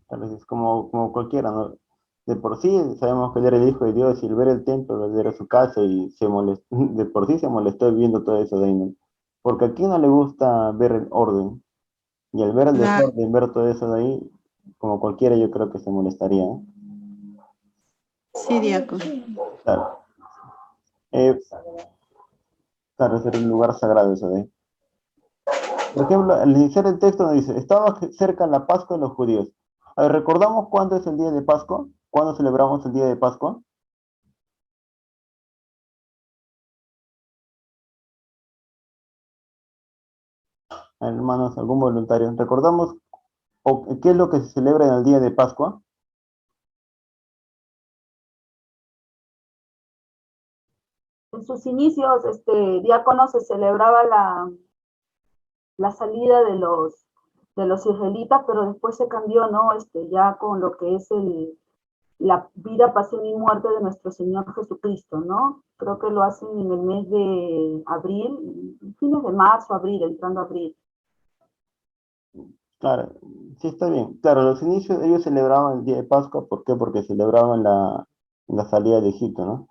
A veces como cualquiera, ¿no? De por sí sabemos que él era el Hijo de Dios y al ver el templo, él era su casa y se molestó, de por sí se molestó viendo todo eso de ahí, ¿no? Porque aquí no le gusta ver el orden. Y al ver el Claro, desorden, ver todo eso de ahí, como cualquiera yo creo que se molestaría, ¿no? sí, diácono. Claro. Eh, claro, ese era un lugar sagrado eso de ahí. Por ejemplo, al iniciar el texto nos dice, estaba cerca la Pascua de los judíos. A ver, ¿recordamos cuándo es el día de Pascua? ¿Cuándo celebramos el día de Pascua? Hermanos, algún voluntario. ¿Recordamos qué es lo que se celebra en el día de Pascua? En sus inicios, diácono, se celebraba la salida de los israelitas, pero después se cambió, ¿no? Ya con lo que es la vida, pasión y muerte de nuestro Señor Jesucristo, ¿no? Creo que lo hacen en el mes de abril, fines de marzo, abril, entrando a abril. Claro, sí está bien. Claro, los inicios ellos celebraban el día de Pascua, ¿por qué? Porque celebraban la salida de Egipto, ¿no?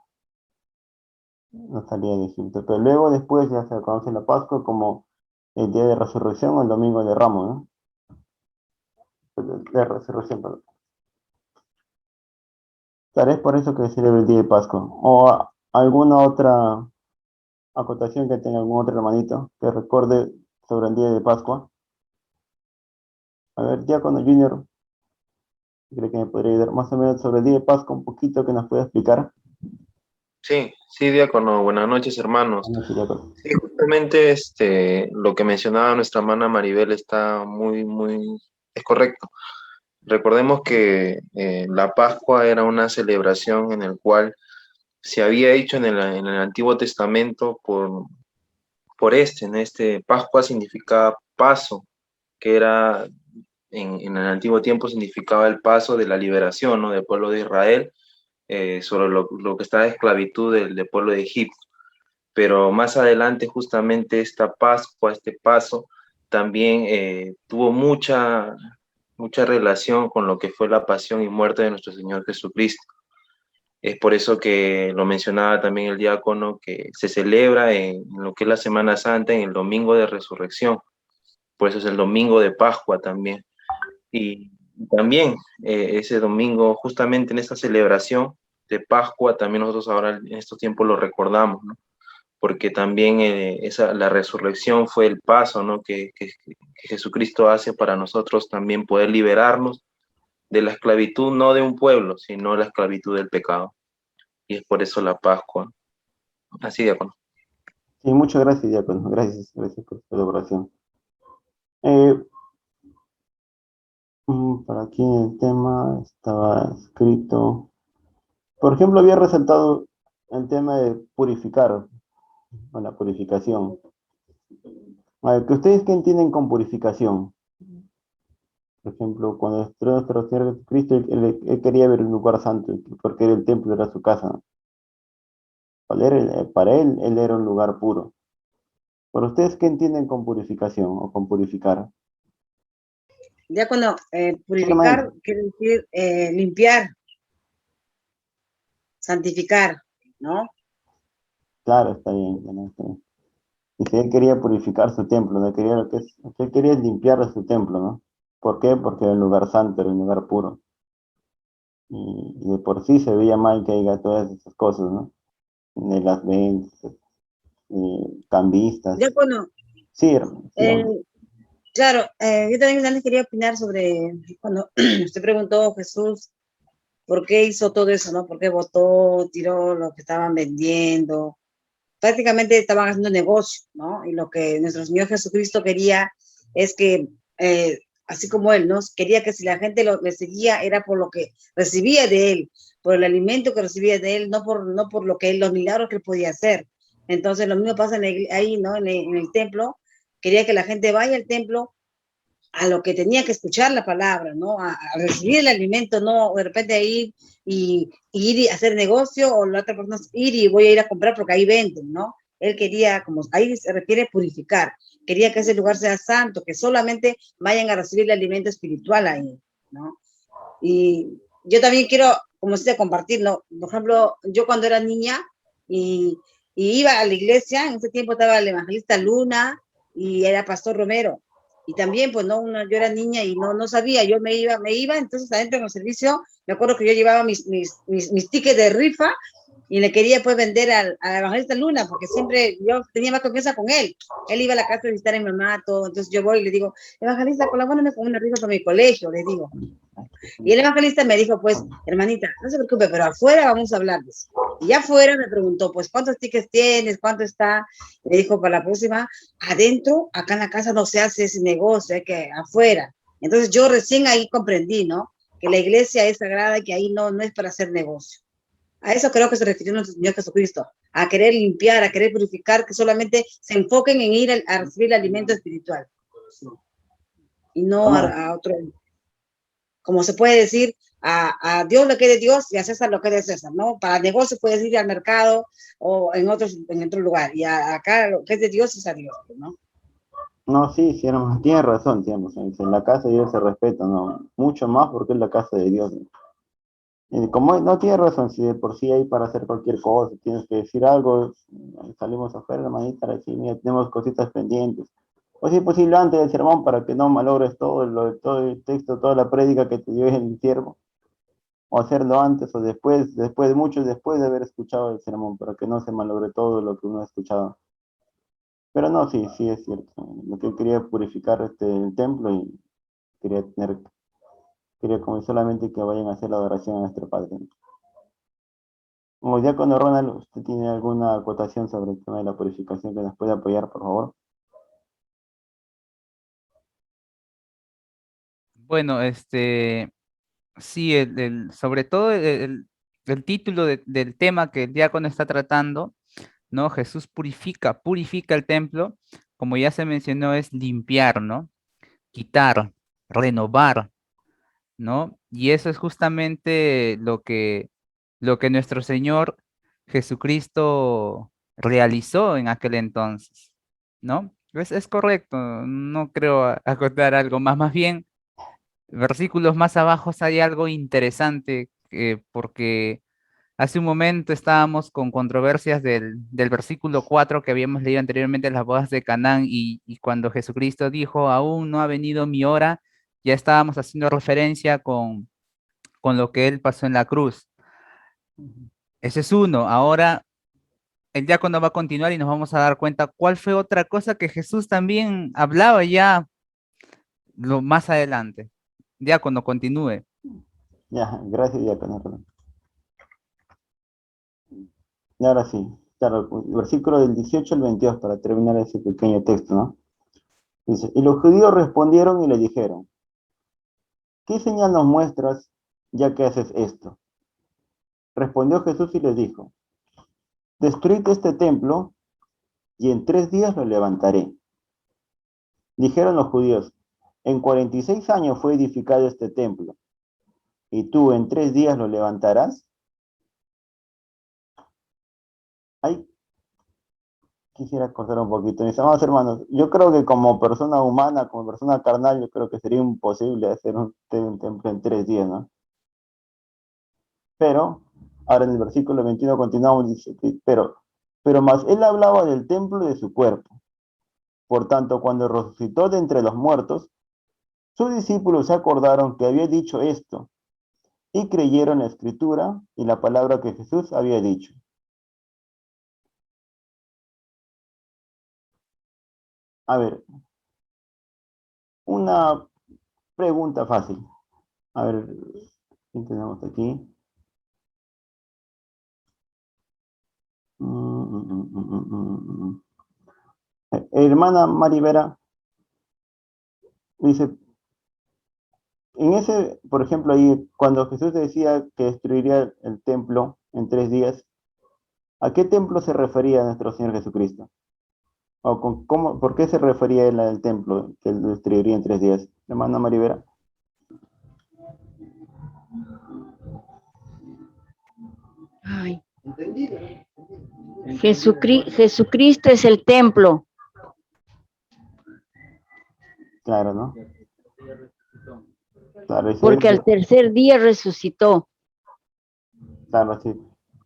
La salida de Egipto. Pero luego después ya se conoce la Pascua como el día de resurrección o el domingo de Ramos, ¿no? De resurrección, perdón. Claro, es por eso que se celebra el día de Pascua. O alguna otra acotación que tenga algún otro hermanito que recuerde sobre el día de Pascua. A ver, ya cuando Junior, creo que me podría ayudar más o menos sobre el día de Pascua, un poquito que nos pueda explicar. Sí, sí, diácono, buenas noches, hermanos. No sé, Diácono. Sí, justamente lo que mencionaba nuestra hermana Maribel está es correcto. Recordemos que la Pascua era una celebración en el cual se había hecho en el Antiguo Testamento en Pascua significaba paso, que era en el antiguo tiempo significaba el paso de la liberación, ¿no? Del pueblo de Israel sobre lo que está de esclavitud del pueblo de Egipto. Pero más adelante justamente esta Pascua, este paso, también tuvo mucha relación con lo que fue la pasión y muerte de nuestro Señor Jesucristo. Es por eso que lo mencionaba también el diácono, que se celebra en lo que es la Semana Santa, en el Domingo de Resurrección. Por eso es el Domingo de Pascua también. Y también ese domingo, justamente en esta celebración de Pascua, también nosotros ahora en estos tiempos lo recordamos, ¿no? Porque también la resurrección fue el paso, ¿no? que Jesucristo hace para nosotros también poder liberarnos de la esclavitud, no de un pueblo, sino la esclavitud del pecado. Y es por eso la Pascua. Así, diácono. Sí, muchas gracias, Diácono. Gracias por su colaboración. Por aquí en el tema estaba escrito, por ejemplo, había resaltado el tema de purificar, o la purificación. A ver, ¿que ustedes qué entienden con purificación? Por ejemplo, cuando entró nuestro Señor Jesucristo, él quería ver un lugar santo, porque era el templo, era su casa. Para él era un lugar puro. ¿Pero ustedes qué entienden con purificación o con purificar? Diácono, Sí, purificar hermanito. quiere decir limpiar, santificar, ¿no? Claro, está bien, ¿no? Está bien. Dice, él quería purificar su templo, ¿no? Él quería limpiar su templo, ¿no? ¿Por qué? Porque era un lugar santo, era un lugar puro. Y de por sí se veía mal que haya todas esas cosas, ¿no? De las ventas, cambistas. Diácono, Sí, hermano. Sí, hermano. claro, yo también les quería opinar sobre cuando usted preguntó, Jesús, por qué hizo todo eso, ¿no? ¿Por qué botó, tiró lo que estaban vendiendo? Prácticamente estaban haciendo negocio, ¿no? Y lo que nuestro Señor Jesucristo quería es que, así como Él, ¿no? Quería que si la gente le seguía era por lo que recibía de Él, por el alimento que recibía de Él, no por lo que Él, los milagros que Él podía hacer. Entonces, lo mismo pasa ahí, ¿no? En el templo. Quería que la gente vaya al templo a lo que tenía que escuchar la palabra, ¿no? A recibir el alimento, no de repente ir ir y hacer negocio, o la otra persona ir y voy a ir a comprar porque ahí venden, ¿no? Él quería, como ahí se requiere purificar, quería que ese lugar sea santo, que solamente vayan a recibir el alimento espiritual ahí, ¿no? Y yo también quiero, como se compartir, ¿no? Por ejemplo, yo cuando era niña y iba a la iglesia, en ese tiempo estaba el evangelista Luna y era Pastor Romero. Y también, pues, no, yo era niña y no sabía, yo me iba, entonces adentro en el servicio, me acuerdo que yo llevaba mis tickets de rifa y le quería pues vender al evangelista Luna, porque siempre yo tenía más confianza con él. Él iba a la casa a visitar a mi mamá, todo, entonces yo voy y le digo, evangelista, colabórame con una rifa para mi colegio, le digo. Y el evangelista me dijo, pues, hermanita, no se preocupe, pero afuera vamos a hablarles. Y afuera me preguntó, pues, ¿cuántos tickets tienes? ¿Cuánto está? Y me dijo, para la próxima, adentro, acá en la casa no se hace ese negocio, hay que afuera. Entonces yo recién ahí comprendí, ¿no? Que la iglesia es sagrada y que ahí no es para hacer negocio. A eso creo que se refirió nuestro Señor Jesucristo, a querer limpiar, a querer purificar, que solamente se enfoquen en ir a recibir el alimento espiritual. Y no a otro, como se puede decir, a Dios lo que es de Dios y a César lo que es de César, ¿no? Para negocio puedes ir al mercado o en otro lugar, y acá lo que es de Dios es a Dios, ¿no? No, sí, sí, hermano, tiene razón, digamos, en la casa de Dios se respeta, ¿no? Mucho más porque es la casa de Dios, ¿no? Y como no tiene razón, si de por sí hay para hacer cualquier cosa, tienes que decir algo, salimos afuera, hermanita, decir, mira, tenemos cositas pendientes. O si es posible antes del sermón para que no malogres todo el texto, toda la prédica que te dio el siervo, o hacerlo antes o después, mucho después de haber escuchado el sermón, para que no se malogre todo lo que uno ha escuchado. Pero no, sí, sí es cierto. Lo que quería purificar el templo y quería como solamente que vayan a hacer la adoración a nuestro Padre. Como diácono Ronald, ¿usted tiene alguna acotación sobre el tema de la purificación que nos puede apoyar, por favor? Bueno, sí, sobre todo el título del tema que el diácono está tratando, ¿no? Jesús purifica el templo, como ya se mencionó, es limpiar, ¿no? Quitar, renovar, ¿no? Y eso es justamente lo que nuestro Señor Jesucristo realizó en aquel entonces, ¿no? Es correcto, no creo acotar algo más bien, versículos más abajo hay algo interesante, porque hace un momento estábamos con controversias del versículo 4 que habíamos leído anteriormente en las bodas de Canaán, y cuando Jesucristo dijo, aún no ha venido mi hora, ya estábamos haciendo referencia con lo que él pasó en la cruz. Ese es uno. Ahora el diácono va a continuar y nos vamos a dar cuenta cuál fue otra cosa que Jesús también hablaba ya más adelante. Diácono, continúe. Ya, gracias, diácono Ronald. Y ahora sí, claro, el versículo del 18 al 22 para terminar ese pequeño texto, ¿no? Dice, y los judíos respondieron y le dijeron, ¿qué señal nos muestras ya que haces esto? Respondió Jesús y les dijo, destruid este templo y en 3 días lo levantaré. Dijeron los judíos, en 46 años fue edificado este templo, ¿y tú en 3 días lo levantarás? Ahí quisiera cortar un poquito. Mis amados hermanos, yo creo que como persona humana, como persona carnal, yo creo que sería imposible hacer un templo en 3 días, ¿no? Pero, ahora en el versículo 21 continuamos, dice, pero más él hablaba del templo de su cuerpo. Por tanto, cuando resucitó de entre los muertos, sus discípulos se acordaron que había dicho esto y creyeron la escritura y la palabra que Jesús había dicho. A ver, una pregunta fácil. A ver, ¿qué tenemos aquí? Hermana Maribera dice, en ese, por ejemplo, ahí, cuando Jesús decía que destruiría el templo en 3 días, ¿a qué templo se refería nuestro Señor Jesucristo? ¿O por qué se refería él al templo que él destruiría en 3 días? Hermana Maribera. Ay. Jesucristo es el templo. Claro, ¿no? Claro, Porque al tercer día resucitó. Claro,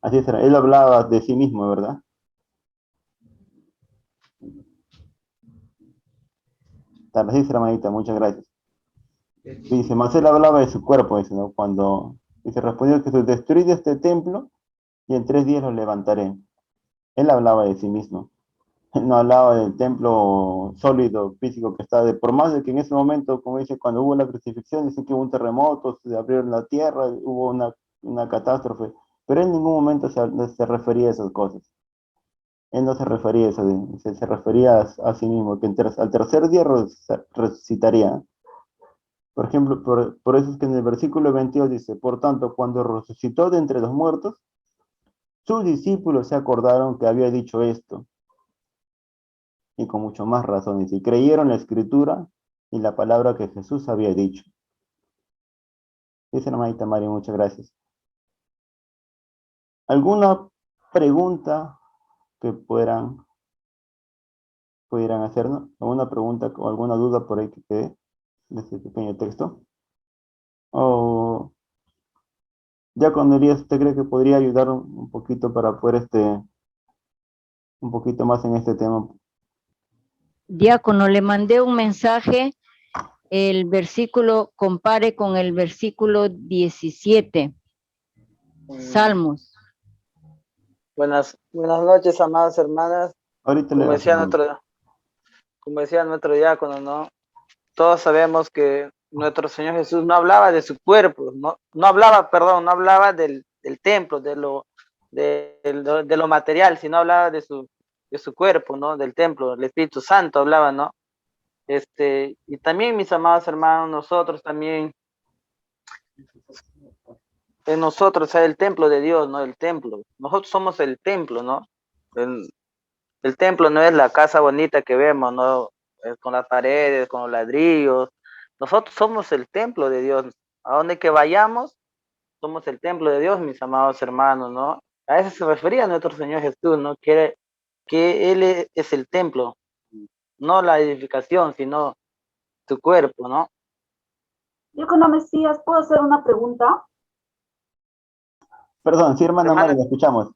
así será. Él hablaba de sí mismo, ¿verdad? Claro, así será, hermanita, muchas gracias. Dice, mas él hablaba de su cuerpo, dice, ¿no? Cuando dice, respondió que destruid este templo y en 3 días lo levantaré. Él hablaba de sí mismo. Él no hablaba del templo sólido, físico que está, por más de que en ese momento, como dice, cuando hubo la crucifixión, dice que hubo un terremoto, se abrió la tierra, hubo una catástrofe, pero en ningún momento se refería a esas cosas. Él no se refería a eso, se refería a sí mismo, que al tercer día resucitaría. Por ejemplo, por eso es que en el versículo 22 dice, por tanto, cuando resucitó de entre los muertos, sus discípulos se acordaron que había dicho esto, y con mucho más razón, dice, y creyeron la escritura y la palabra que Jesús había dicho. Dice la hermanita María, muchas gracias. ¿Alguna pregunta que pudieran hacernos? ¿Alguna pregunta o alguna duda por ahí que quede de este pequeño texto? O ya con Elías, ¿usted cree que podría ayudar un poquito para poder un poquito más en este tema? Diácono, le mandé un mensaje, el versículo, compare con el versículo 17, Salmos. Buenas noches, amadas hermanas. Ahorita Como decía nuestro diácono, ¿no? Todos sabemos que nuestro Señor Jesús no hablaba de su cuerpo, no hablaba del templo, de lo material, sino hablaba de su cuerpo, ¿no? Del templo, el Espíritu Santo hablaba, ¿no? Y también, mis amados hermanos, nosotros también, en nosotros hay el templo de Dios, ¿no? El templo. Nosotros somos el templo, ¿no? El templo no es la casa bonita que vemos, ¿no? Con las paredes, con los ladrillos. Nosotros somos el templo de Dios. A donde que vayamos, somos el templo de Dios, mis amados hermanos, ¿no? A eso se refería nuestro Señor Jesús, ¿no? Que Él es el templo, no la edificación, sino tu cuerpo, ¿no? Diácono Mesías, ¿puedo hacer una pregunta? Perdón, sí, hermana María, la escuchamos.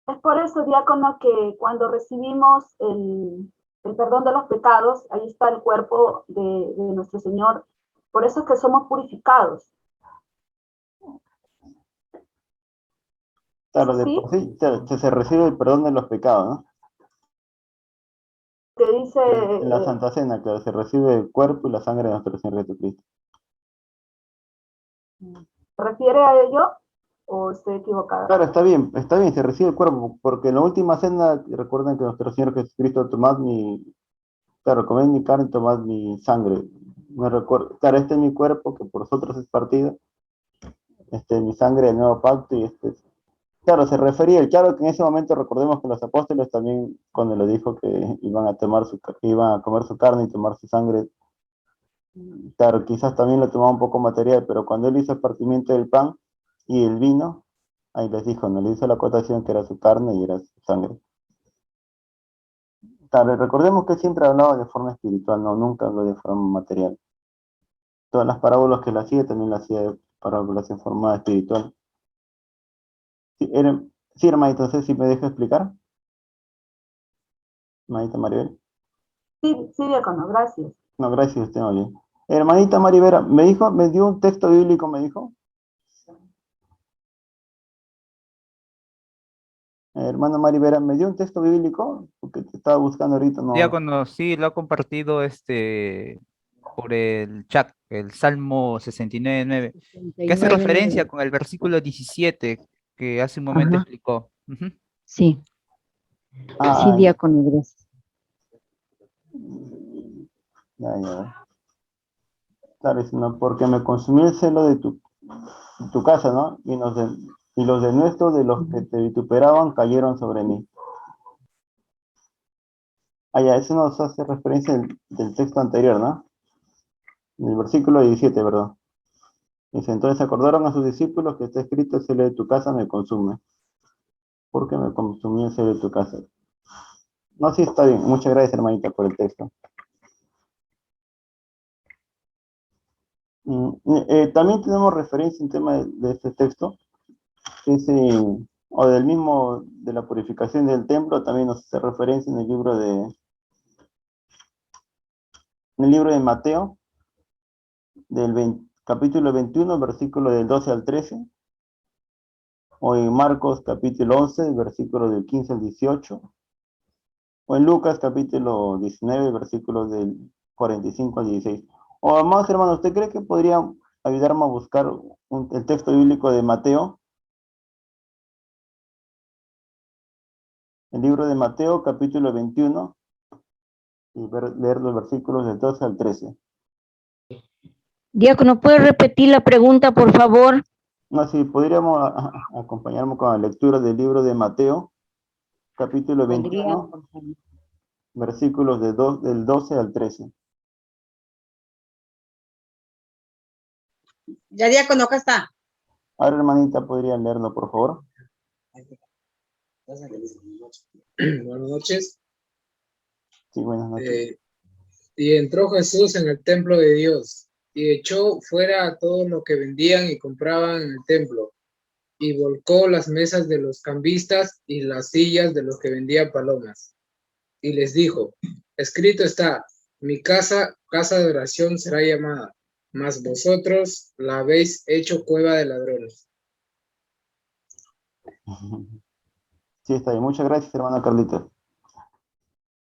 Es por eso, diácono, que cuando recibimos el perdón de los pecados, ahí está el cuerpo de nuestro Señor. Por eso es que somos purificados. Claro, de ¿Sí? por sí se recibe el perdón de los pecados, ¿no? Que dice... En la Santa Cena, claro, se recibe el cuerpo y la sangre de nuestro Señor Jesucristo. ¿Se refiere a ello o estoy equivocada? Claro, está bien, se recibe el cuerpo, porque en la última cena, recuerden que nuestro Señor Jesucristo, comed mi carne, tomad mi sangre. Me recuerdo, claro, este es mi cuerpo, que por vosotros es partido, este es mi sangre del nuevo pacto, y claro, se refería, claro que en ese momento recordemos que los apóstoles también, cuando le dijo que iban a comer su carne y tomar su sangre, claro, quizás también lo tomaba un poco material, pero cuando él hizo el partimiento del pan y el vino, ahí les dijo, no le hizo la acotación que era su carne y era su sangre. Claro, recordemos que siempre hablaba de forma espiritual, no, nunca habló de forma material. Todas las parábolas que le hacía también las hacía de parábolas en forma espiritual. Sí, hermanito, entonces si me deja explicar. Hermanita Maribel. Sí, diácono, gracias. No, gracias, usted no bien. Hermanita Maribera, me dio un texto bíblico, me dijo. Hermana Maribera, ¿me dio un texto bíblico? Porque te estaba buscando ahorita, no. Diácono, sí, lo ha compartido por el chat, el Salmo 69:9, que hace referencia con el versículo 17, que hace un momento Ajá. explicó. Ujú. Sí, sí, Ah, diácono, gracias. ya. Claro, sino porque me consumió el celo de tu casa, ¿no? Y los de nuestros, de los que te vituperaban, cayeron sobre mí. Ah, ya, eso nos hace referencia del texto anterior, ¿no? En el versículo 17, ¿verdad? Dice, entonces acordaron a sus discípulos que está escrito, el celo de tu casa me consume. Porque me consumió el celo de tu casa. No, sí, está bien. Muchas gracias, hermanita, por el texto. También tenemos referencia en tema de este texto, que es, o del mismo, de la purificación del templo, también nos hace referencia en el libro de Mateo, capítulo 21, versículo del 12 al 13, o en Marcos capítulo 11, versículo del 15 al 18, o en Lucas capítulo 19, versículos del 45 al 16. O además, hermano, ¿usted cree que podría ayudarme a buscar el texto bíblico de Mateo? El libro de Mateo, capítulo 21, y leer los versículos del 12 al 13. Diácono, ¿puede repetir la pregunta, por favor? No, si podríamos acompañarnos con la lectura del libro de Mateo, capítulo Podría, 21, por favor. versículos del 12 al 13. Ya, diácono, acá está. Ahora, hermanita, ¿podría leerlo, por favor? Buenas noches. Sí, buenas noches. Y entró Jesús en el templo de Dios y echó fuera a todos los que vendían y compraban en el templo y volcó las mesas de los cambistas y las sillas de los que vendían palomas. Y les dijo, escrito está, mi casa, casa de oración será llamada, mas vosotros la habéis hecho cueva de ladrones. Sí, está bien. Muchas gracias, hermana Carlita.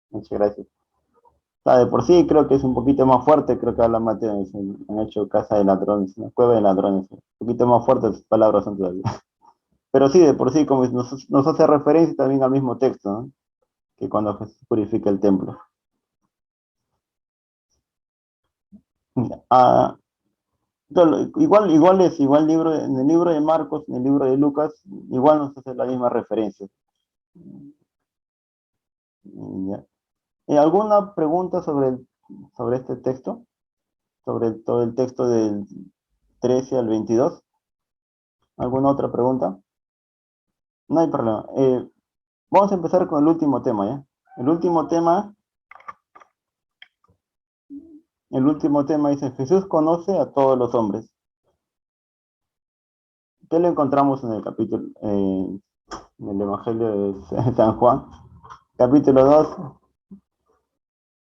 Muchas gracias. De por sí creo que es un poquito más fuerte, creo que habla Mateo, han hecho casa de ladrones, una cueva de ladrones. Un poquito más fuertes las palabras son todavía. Pero sí, de por sí, como nos hace referencia también al mismo texto, ¿no? Que cuando Jesús purifica el templo. Ah, igual libro, en el libro de Marcos, en el libro de Lucas, igual nos hace la misma referencia. Ya. ¿Alguna pregunta sobre este texto? Sobre todo el texto del 13 al 22. ¿Alguna otra pregunta? No hay problema. Vamos a empezar con el último tema, ¿ya? El último tema dice, Jesús conoce a todos los hombres. ¿Qué le encontramos en el capítulo, en el Evangelio de San Juan? Capítulo 2,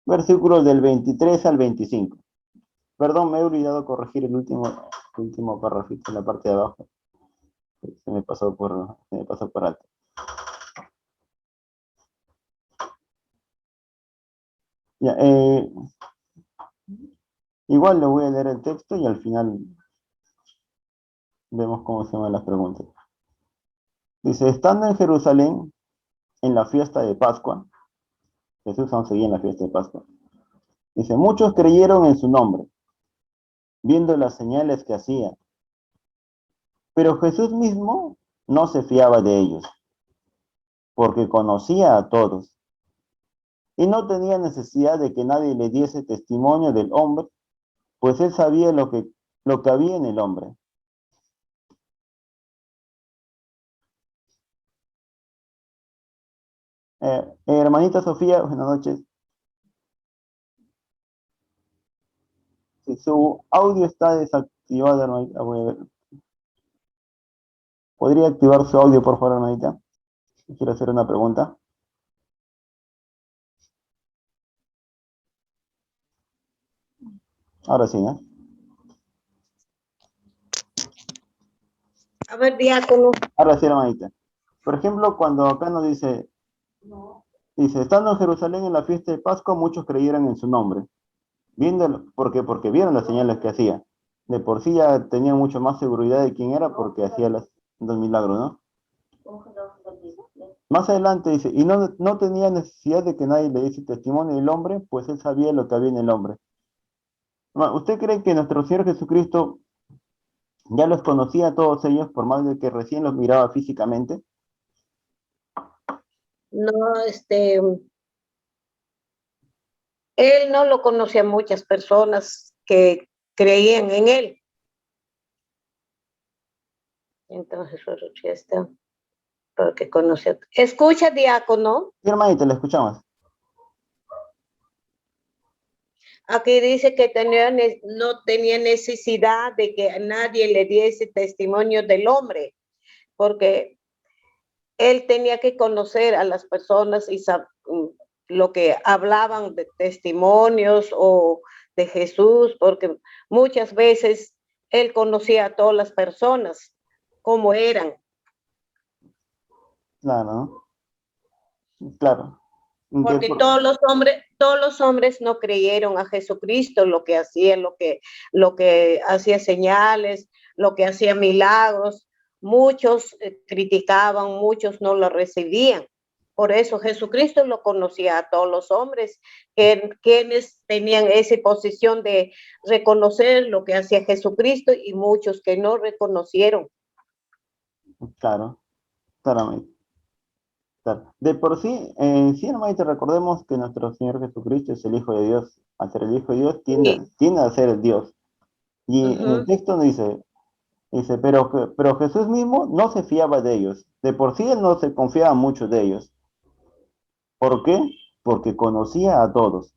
versículos del 23 al 25. Perdón, me he olvidado corregir el último párrafito en la parte de abajo. Se me pasó por alto. Ya, igual le voy a leer el texto y al final vemos cómo se llaman las preguntas. Dice, estando en Jerusalén, en la fiesta de Pascua, Jesús aún seguía en la fiesta de Pascua. Dice, muchos creyeron en su nombre, viendo las señales que hacía. Pero Jesús mismo no se fiaba de ellos, porque conocía a todos. Y no tenía necesidad de que nadie le diese testimonio del hombre, pues él sabía lo que había en el hombre. Hermanita Sofía, buenas noches. Si su audio está desactivado, hermanita, voy a ver. ¿Podría activar su audio, por favor, hermanita? Quiero hacer una pregunta. Ahora sí, ¿no? A ver, diácono. Ahora sí, hermanita. Por ejemplo, cuando acá nos dice, estando en Jerusalén en la fiesta de Pascua, muchos creyeron en su nombre. ¿Por qué? Porque vieron las señales que hacía. De por sí ya tenían mucho más seguridad de quién era porque hacía los milagros, ¿no? Más adelante dice, y no tenía necesidad de que nadie le diese testimonio del hombre, pues él sabía lo que había en el hombre. ¿Usted cree que nuestro Señor Jesucristo ya los conocía a todos ellos, por más de que recién los miraba físicamente? No, él no lo conocía a muchas personas que creían en él. Entonces, ya está. Porque conoce. Escucha, diácono. Sí, hermanita, le escuchamos. Aquí dice que no tenía necesidad de que nadie le diese testimonio del hombre, porque él tenía que conocer a las personas y lo que hablaban de testimonios o de Jesús, porque muchas veces él conocía a todas las personas, como eran. Claro, claro. Porque todos los hombres no creyeron a Jesucristo, lo que hacía hacía señales, lo que hacía milagros. Muchos criticaban, muchos no lo recibían. Por eso Jesucristo lo conocía a todos los hombres, quienes tenían esa posición de reconocer lo que hacía Jesucristo y muchos que no reconocieron. Claro, claramente. Claro. De por sí, sí, hermanita, recordemos que nuestro Señor Jesucristo es el Hijo de Dios. Al ser el Hijo de Dios, tiende a ser el Dios. Y en el texto nos dice, pero Jesús mismo no se fiaba de ellos. De por sí él no se confiaba mucho de ellos. ¿Por qué? Porque conocía a todos.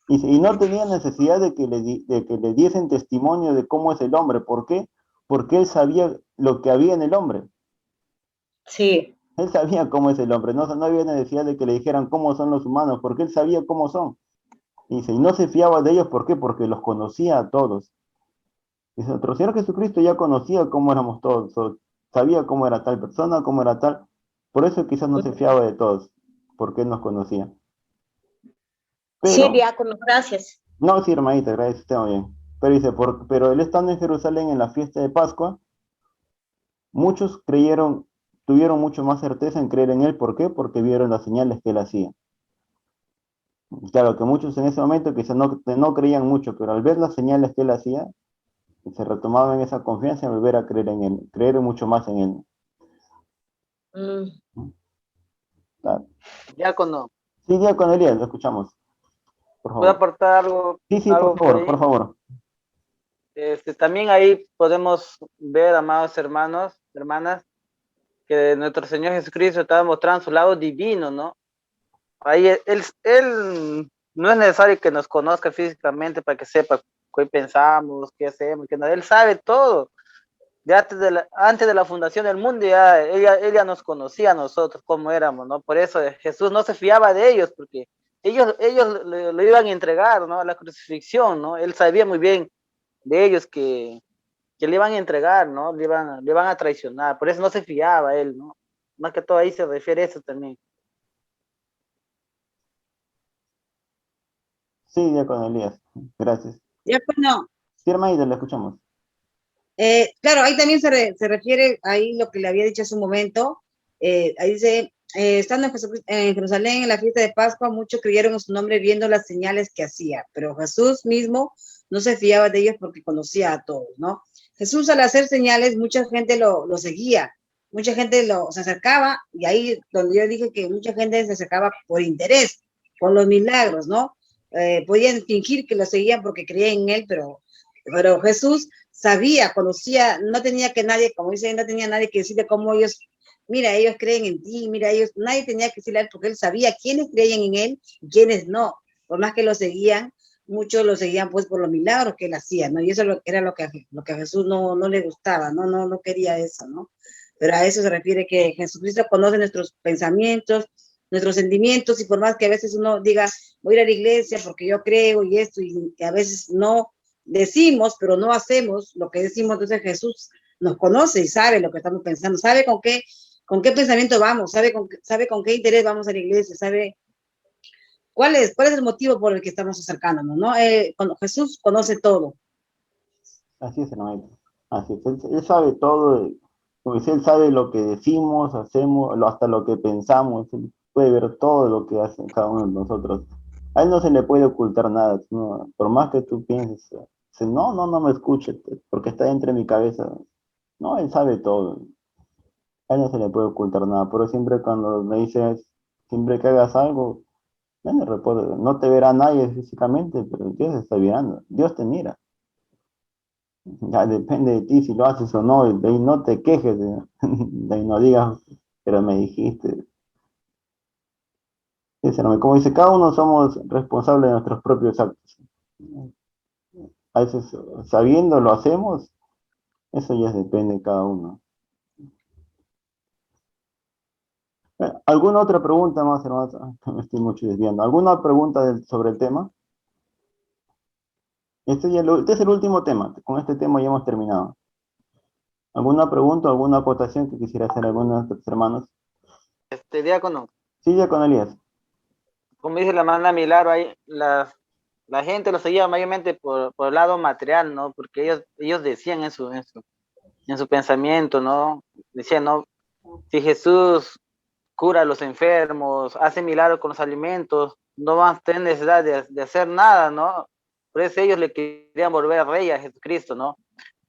Y no tenía necesidad de que le diesen testimonio de cómo es el hombre. ¿Por qué? Porque él sabía lo que había en el hombre. Sí. Él sabía cómo es el hombre. No había necesidad de que le dijeran cómo son los humanos, porque él sabía cómo son. Y no se fiaba de ellos. ¿Por qué? Porque los conocía a todos. Dice, nuestro Señor Jesucristo ya conocía cómo éramos todos. Sabía cómo era tal persona, cómo era tal. Por eso quizás no se fiaba de todos, porque él nos conocía. Pero, sí, diácono, gracias. No, sí, hermanita, gracias, está muy bien. Pero dice, pero él estando en Jerusalén en la fiesta de Pascua, muchos tuvieron mucho más certeza en creer en él. ¿Por qué? Porque vieron las señales que él hacía. Claro que muchos en ese momento quizás no creían mucho, pero al ver las señales que él hacía, se retomaban esa confianza y volver a creer en él, creer mucho más en él. Claro. Diácono. Sí, diácono Elías, lo escuchamos. Por favor. ¿Puedo aportar algo? Sí, algo por favor. También ahí podemos ver, amados hermanos, hermanas, que nuestro Señor Jesucristo estaba mostrando su lado divino, ¿no? Ahí él no es necesario que nos conozca físicamente para que sepa qué pensamos, qué hacemos, que no, él sabe todo. Ya antes de la fundación del mundo, ella nos conocía a nosotros, cómo éramos, ¿no? Por eso Jesús no se fiaba de ellos, porque ellos lo iban a entregar, ¿no? A la crucifixión, ¿no? Él sabía muy bien de ellos que le iban a entregar, ¿no? Le iban a traicionar, por eso no se fiaba él, ¿no? Más que todo ahí se refiere a eso también. Sí, diácono Elías, gracias. Diácono. Sí, hermanita, le escuchamos. Claro, ahí también se refiere ahí lo que le había dicho hace un momento. Ahí dice, estando en Jerusalén en la fiesta de Pascua, muchos creyeron en su nombre viendo las señales que hacía, pero Jesús mismo no se fiaba de ellos porque conocía a todos, ¿no? Jesús al hacer señales, mucha gente lo seguía, mucha gente se acercaba, y ahí donde yo dije que mucha gente se acercaba por interés, por los milagros, ¿no? Podían fingir que lo seguían porque creían en él, pero Jesús sabía, conocía, no tenía que nadie, como dice, no tenía nadie que decirle cómo ellos, mira, ellos creen en ti, mira, nadie tenía que decirle a él porque él sabía quiénes creían en él y quiénes no. Por más que lo seguían, muchos lo seguían pues por los milagros que él hacía, ¿no? Y eso era lo que a Jesús no le gustaba, no quería eso, ¿no? Pero a eso se refiere que Jesucristo conoce nuestros pensamientos, nuestros sentimientos, y por más que a veces uno diga, voy a ir a la iglesia porque yo creo y esto, y a veces no decimos, pero no hacemos lo que decimos, entonces Jesús nos conoce y sabe lo que estamos pensando, sabe con qué pensamiento vamos, sabe con qué interés vamos a la iglesia, sabe cuál es el motivo por el que estamos acercándonos, ¿no? Jesús conoce todo. Así es, hermanito. Así es. Él sabe todo. Pues Él sabe lo que decimos, hacemos, hasta lo que pensamos. Él puede ver todo lo que hace cada uno de nosotros. A Él no se le puede ocultar nada. ¿No? Por más que tú pienses, no me escuches, porque está dentro de mi cabeza. No, Él sabe todo. A Él no se le puede ocultar nada. Pero siempre cuando me dices, siempre que hagas algo, bueno, no te verá nadie físicamente, pero Dios está mirando. Dios te mira. Ya depende de ti si lo haces o no, y de ahí no te quejes, de ahí no digas, pero me dijiste. Como dice, cada uno somos responsables de nuestros propios actos. A veces sabiendo lo hacemos, eso ya depende de cada uno. ¿Alguna otra pregunta más, hermanos? Me estoy mucho desviando. ¿Alguna pregunta sobre el tema? Este es el último tema. Con este tema ya hemos terminado. ¿Alguna pregunta, alguna acotación que quisiera hacer algunos de tus hermanos? Diácono, Sí, ya con Elías. como dice la hermana Milagro, ahí la gente lo seguía mayormente por el lado material, ¿no? Porque ellos decían en su pensamiento, ¿no? Decían, ¿no? Si Jesús cura a los enfermos, hace milagros con los alimentos, no van a tener necesidad de hacer nada, ¿no? Por eso ellos le querían volver rey a Jesucristo, ¿no?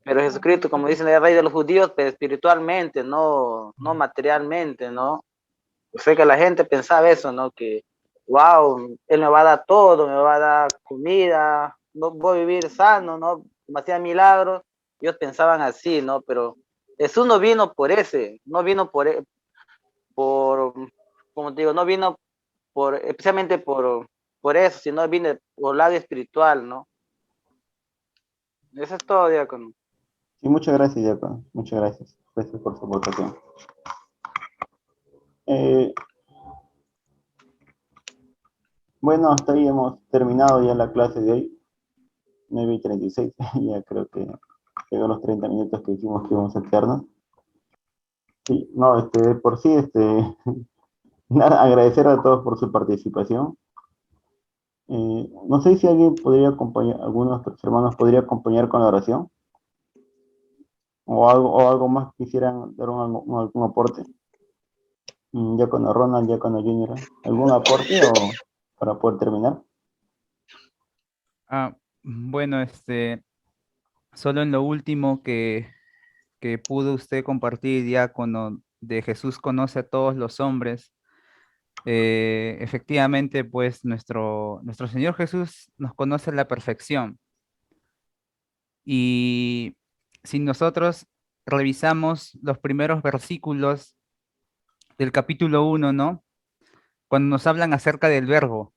Pero Jesucristo, como dicen, es rey de los judíos, pero espiritualmente, no materialmente, ¿no? O sea que la gente pensaba eso, ¿no? Que, wow, Él me va a dar todo, me va a dar comida, no voy a vivir sano, ¿no? Me hacía milagros. Ellos pensaban así, ¿no? Pero Jesús no vino no vino como te digo, no vino especialmente por eso, sino vino por el lado espiritual, ¿no? Eso es todo, diácono. Sí, muchas gracias, Diácono. Muchas gracias. Gracias por su votación. Bueno, hasta ahí hemos terminado ya la clase de hoy. 9:36. Ya creo que llegó los 30 minutos que dijimos que íbamos a quedarnos. Sí, no, por sí, nada, agradecer a todos por su participación. No sé si alguien podría acompañar, algunos de tus hermanos podría acompañar con la oración. O algo más quisieran dar algún aporte. Ya con Ronald, ya con Junior. ¿Algún aporte o para poder terminar? Bueno, solo en lo último que pudo usted compartir, diácono, de Jesús conoce a todos los hombres. Efectivamente, pues nuestro Señor Jesús nos conoce a la perfección. Y si nosotros revisamos los primeros versículos del capítulo 1, ¿no? Cuando nos hablan acerca del verbo,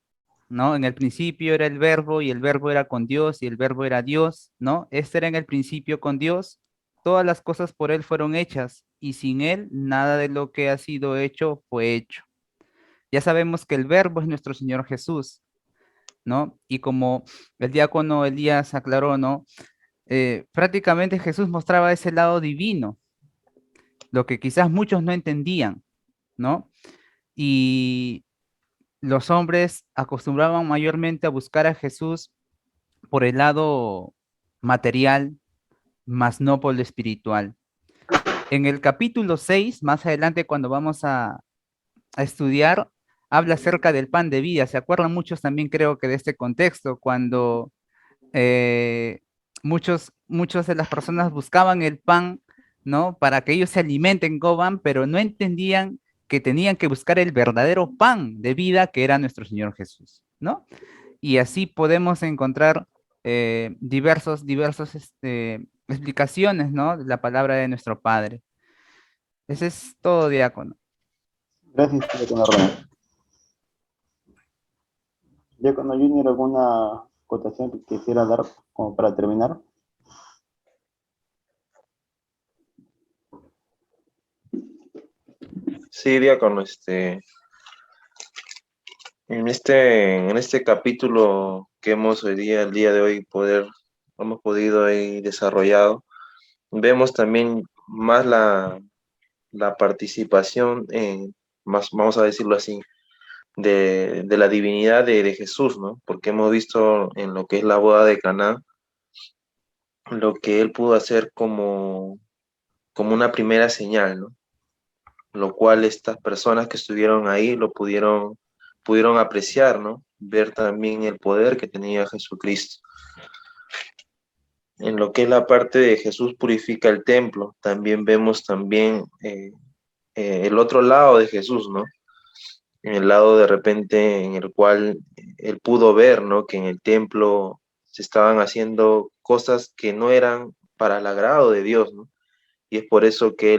¿no? En el principio era el verbo y el verbo era con Dios y el verbo era Dios, ¿no? Este era en el principio con Dios. Todas las cosas por Él fueron hechas y sin Él nada de lo que ha sido hecho fue hecho. Ya sabemos que el verbo es nuestro Señor Jesús, ¿no? Y como el diácono Elías aclaró, ¿no? Prácticamente Jesús mostraba ese lado divino, lo que quizás muchos no entendían, ¿no? Y los hombres acostumbraban mayormente a buscar a Jesús por el lado material, más no por lo espiritual. En el capítulo 6, más adelante cuando vamos a estudiar, habla acerca del pan de vida. ¿Se acuerdan muchos también creo que de este contexto? Cuando muchos de las personas buscaban el pan, ¿no? Para que ellos se alimenten, coman, pero no entendían que tenían que buscar el verdadero pan de vida que era nuestro Señor Jesús, ¿no? Y así podemos encontrar diversas explicaciones, ¿no? De la palabra de nuestro Padre. Ese es todo, diácono. Gracias, Diácono Ronald. Diácono Junior, ¿alguna acotación que quisiera dar como para terminar? Sí, diácono, en este capítulo que hemos el día de hoy hemos podido ahí desarrollado, vemos también más la participación, más, vamos a decirlo así, de la divinidad de Jesús, ¿no? Porque hemos visto en lo que es la boda de Caná, lo que él pudo hacer como como una primera señal, ¿no? Lo cual estas personas que estuvieron ahí lo pudieron apreciar, ¿no? Ver también el poder que tenía Jesucristo. En lo que es la parte de Jesús purifica el templo, también vemos también el otro lado de Jesús, ¿no? En el lado de repente en el cual él pudo ver, ¿no? Que en el templo se estaban haciendo cosas que no eran para el agrado de Dios, ¿no? Y es por eso que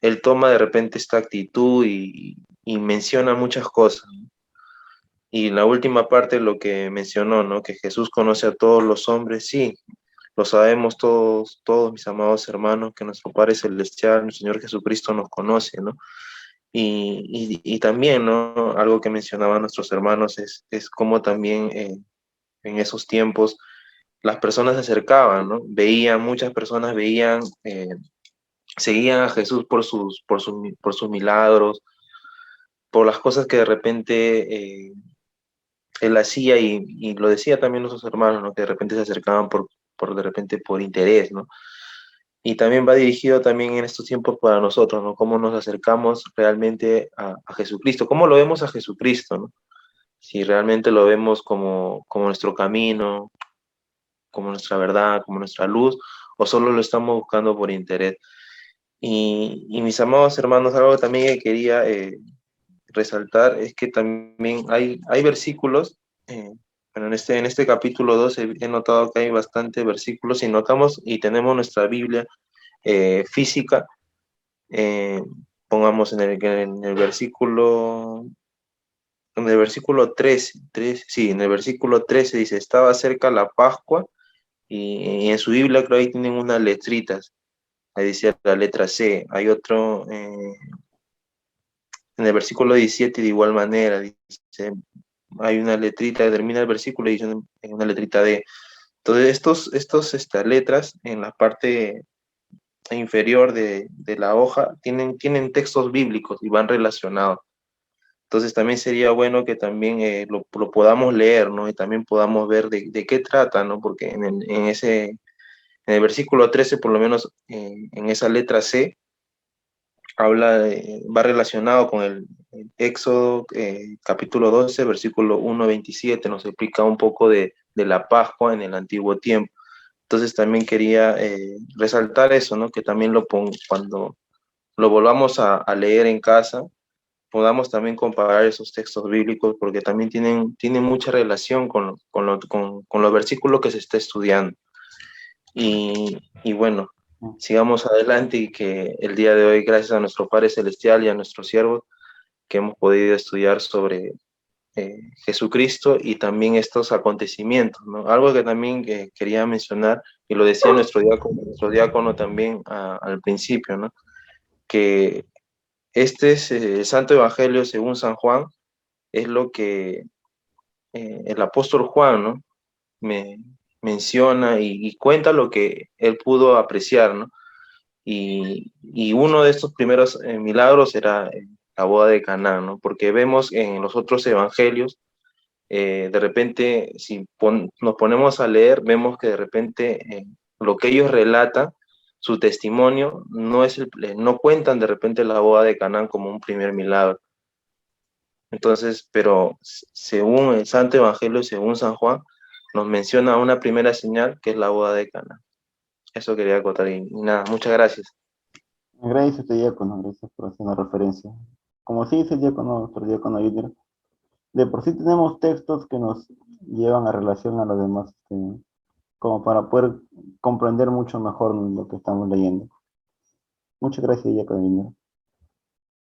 él toma de repente esta actitud y menciona muchas cosas, ¿no? Y la última parte, lo que mencionó, ¿no? Que Jesús conoce a todos los hombres, sí, lo sabemos todos mis amados hermanos, que nuestro Padre Celestial, el Señor Jesucristo nos conoce, ¿no? Y también, ¿no? Algo que mencionaban nuestros hermanos es cómo también en esos tiempos las personas se acercaban, ¿no? Muchas personas seguían a Jesús por sus milagros, por las cosas que de repente él hacía y lo decía también nuestros hermanos, ¿no? Que de repente se acercaban de repente por interés, ¿no? Y también va dirigido también en estos tiempos para nosotros, ¿no? Cómo nos acercamos realmente a Jesucristo, cómo lo vemos a Jesucristo, ¿no? Si realmente lo vemos como nuestro camino, como nuestra verdad, como nuestra luz, o solo lo estamos buscando por interés. Y mis amados hermanos, algo también que quería resaltar es que también hay versículos, bueno, en este capítulo 2 he notado que hay bastantes versículos y notamos y tenemos nuestra Biblia física, pongamos en el versículo 13, sí, en el versículo 13 dice, estaba cerca la Pascua y en su Biblia creo ahí tienen unas letritas, ahí dice la letra C, hay otro, en el versículo 17 de igual manera, dice, hay una letrita, termina el versículo y dice en una letrita D. Entonces, estas letras en la parte inferior de la hoja tienen textos bíblicos y van relacionados. Entonces también sería bueno que también lo podamos leer, ¿no? Y también podamos ver de qué trata, ¿no? Porque en el versículo 13, por lo menos en esa letra C, va relacionado con el Éxodo capítulo 12, versículo 1 a 27, nos explica un poco de la Pascua en el antiguo tiempo. Entonces también quería resaltar eso, ¿no? Que también cuando lo volvamos a leer en casa, podamos también comparar esos textos bíblicos porque también tienen mucha relación con los versículos que se está estudiando. Y bueno, sigamos adelante y que el día de hoy, gracias a nuestro Padre Celestial y a nuestros siervos, que hemos podido estudiar sobre Jesucristo y también estos acontecimientos, ¿no? Algo que también quería mencionar, y lo decía nuestro diácono también al principio, ¿no? Que este es el Santo Evangelio según San Juan, es lo que el apóstol Juan, ¿no? Me menciona y cuenta lo que él pudo apreciar, ¿no? Y uno de estos primeros milagros era la boda de Caná, ¿no? Porque vemos en los otros evangelios, de repente, si nos ponemos a leer, vemos que de repente lo que ellos relatan, su testimonio, no cuentan de repente la boda de Canaán como un primer milagro. Entonces, pero según el Santo Evangelio, según San Juan, nos menciona una primera señal que es la boda de Cana. Eso quería acotar y nada, muchas gracias. Gracias a este diácono, gracias por hacer una referencia. Como sí dice el diácono, nuestro diácono Junior, de por sí tenemos textos que nos llevan a relación a los demás, como para poder comprender mucho mejor lo que estamos leyendo. Muchas gracias, diácono Junior.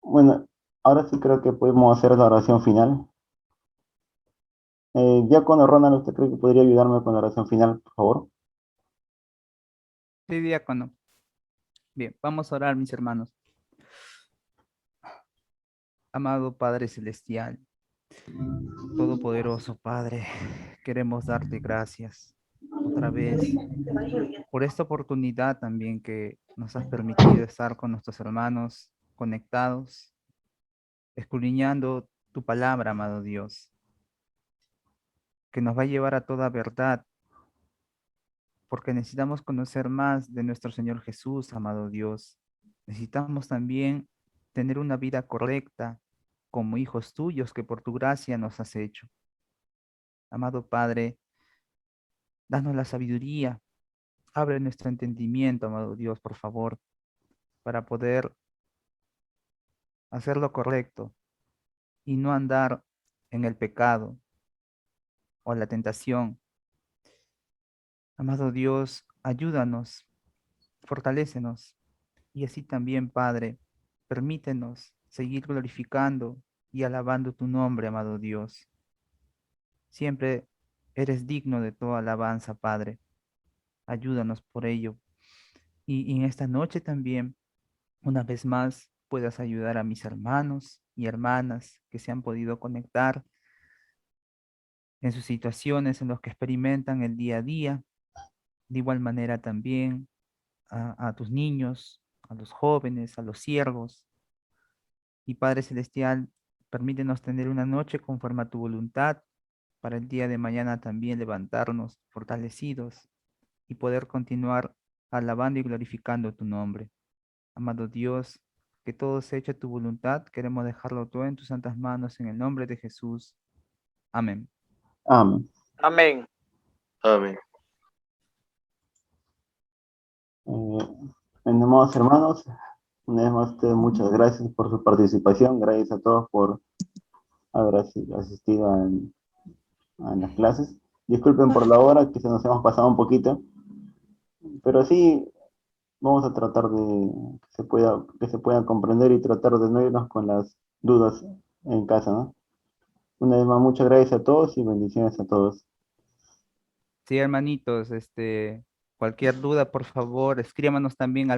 Bueno, ahora sí creo que podemos hacer la oración final. Diácono Ronald, ¿usted cree que podría ayudarme con la oración final, por favor? Sí, diácono. Bien, vamos a orar, mis hermanos. Amado Padre Celestial, Todopoderoso Padre, queremos darte gracias otra vez por esta oportunidad también que nos has permitido estar con nuestros hermanos conectados, escudriñando tu palabra, amado Dios, que nos va a llevar a toda verdad porque necesitamos conocer más de nuestro Señor Jesús, amado Dios. Necesitamos también tener una vida correcta como hijos tuyos que por tu gracia nos has hecho. Amado Padre, danos la sabiduría, abre nuestro entendimiento, amado Dios, por favor, para poder hacer lo correcto y no andar en el pecado o la tentación. Amado Dios, ayúdanos, fortalécenos y así también, Padre, permítenos seguir glorificando y alabando tu nombre, amado Dios. Siempre eres digno de toda alabanza, Padre. Ayúdanos por ello. Y en esta noche también, una vez más, puedas ayudar a mis hermanos y hermanas que se han podido conectar en sus situaciones en las que experimentan el día a día. De igual manera también a tus niños, a los jóvenes, a los siervos. Y Padre Celestial, permítenos tener una noche conforme a tu voluntad para el día de mañana también levantarnos fortalecidos y poder continuar alabando y glorificando tu nombre. Amado Dios, que todo se eche a tu voluntad, queremos dejarlo todo en tus santas manos en el nombre de Jesús. Amén. Amén. Amén. Amén. Amados hermanos, una vez más, muchas gracias por su participación. Gracias a todos por haber asistido a las clases. Disculpen por la hora, que se nos hemos pasado un poquito, pero sí vamos a tratar de que se pueda comprender y tratar de no irnos con las dudas en casa, ¿no? Una vez más, muchas gracias a todos y bendiciones a todos. Sí, hermanitos, cualquier duda, por favor, escríbanos también al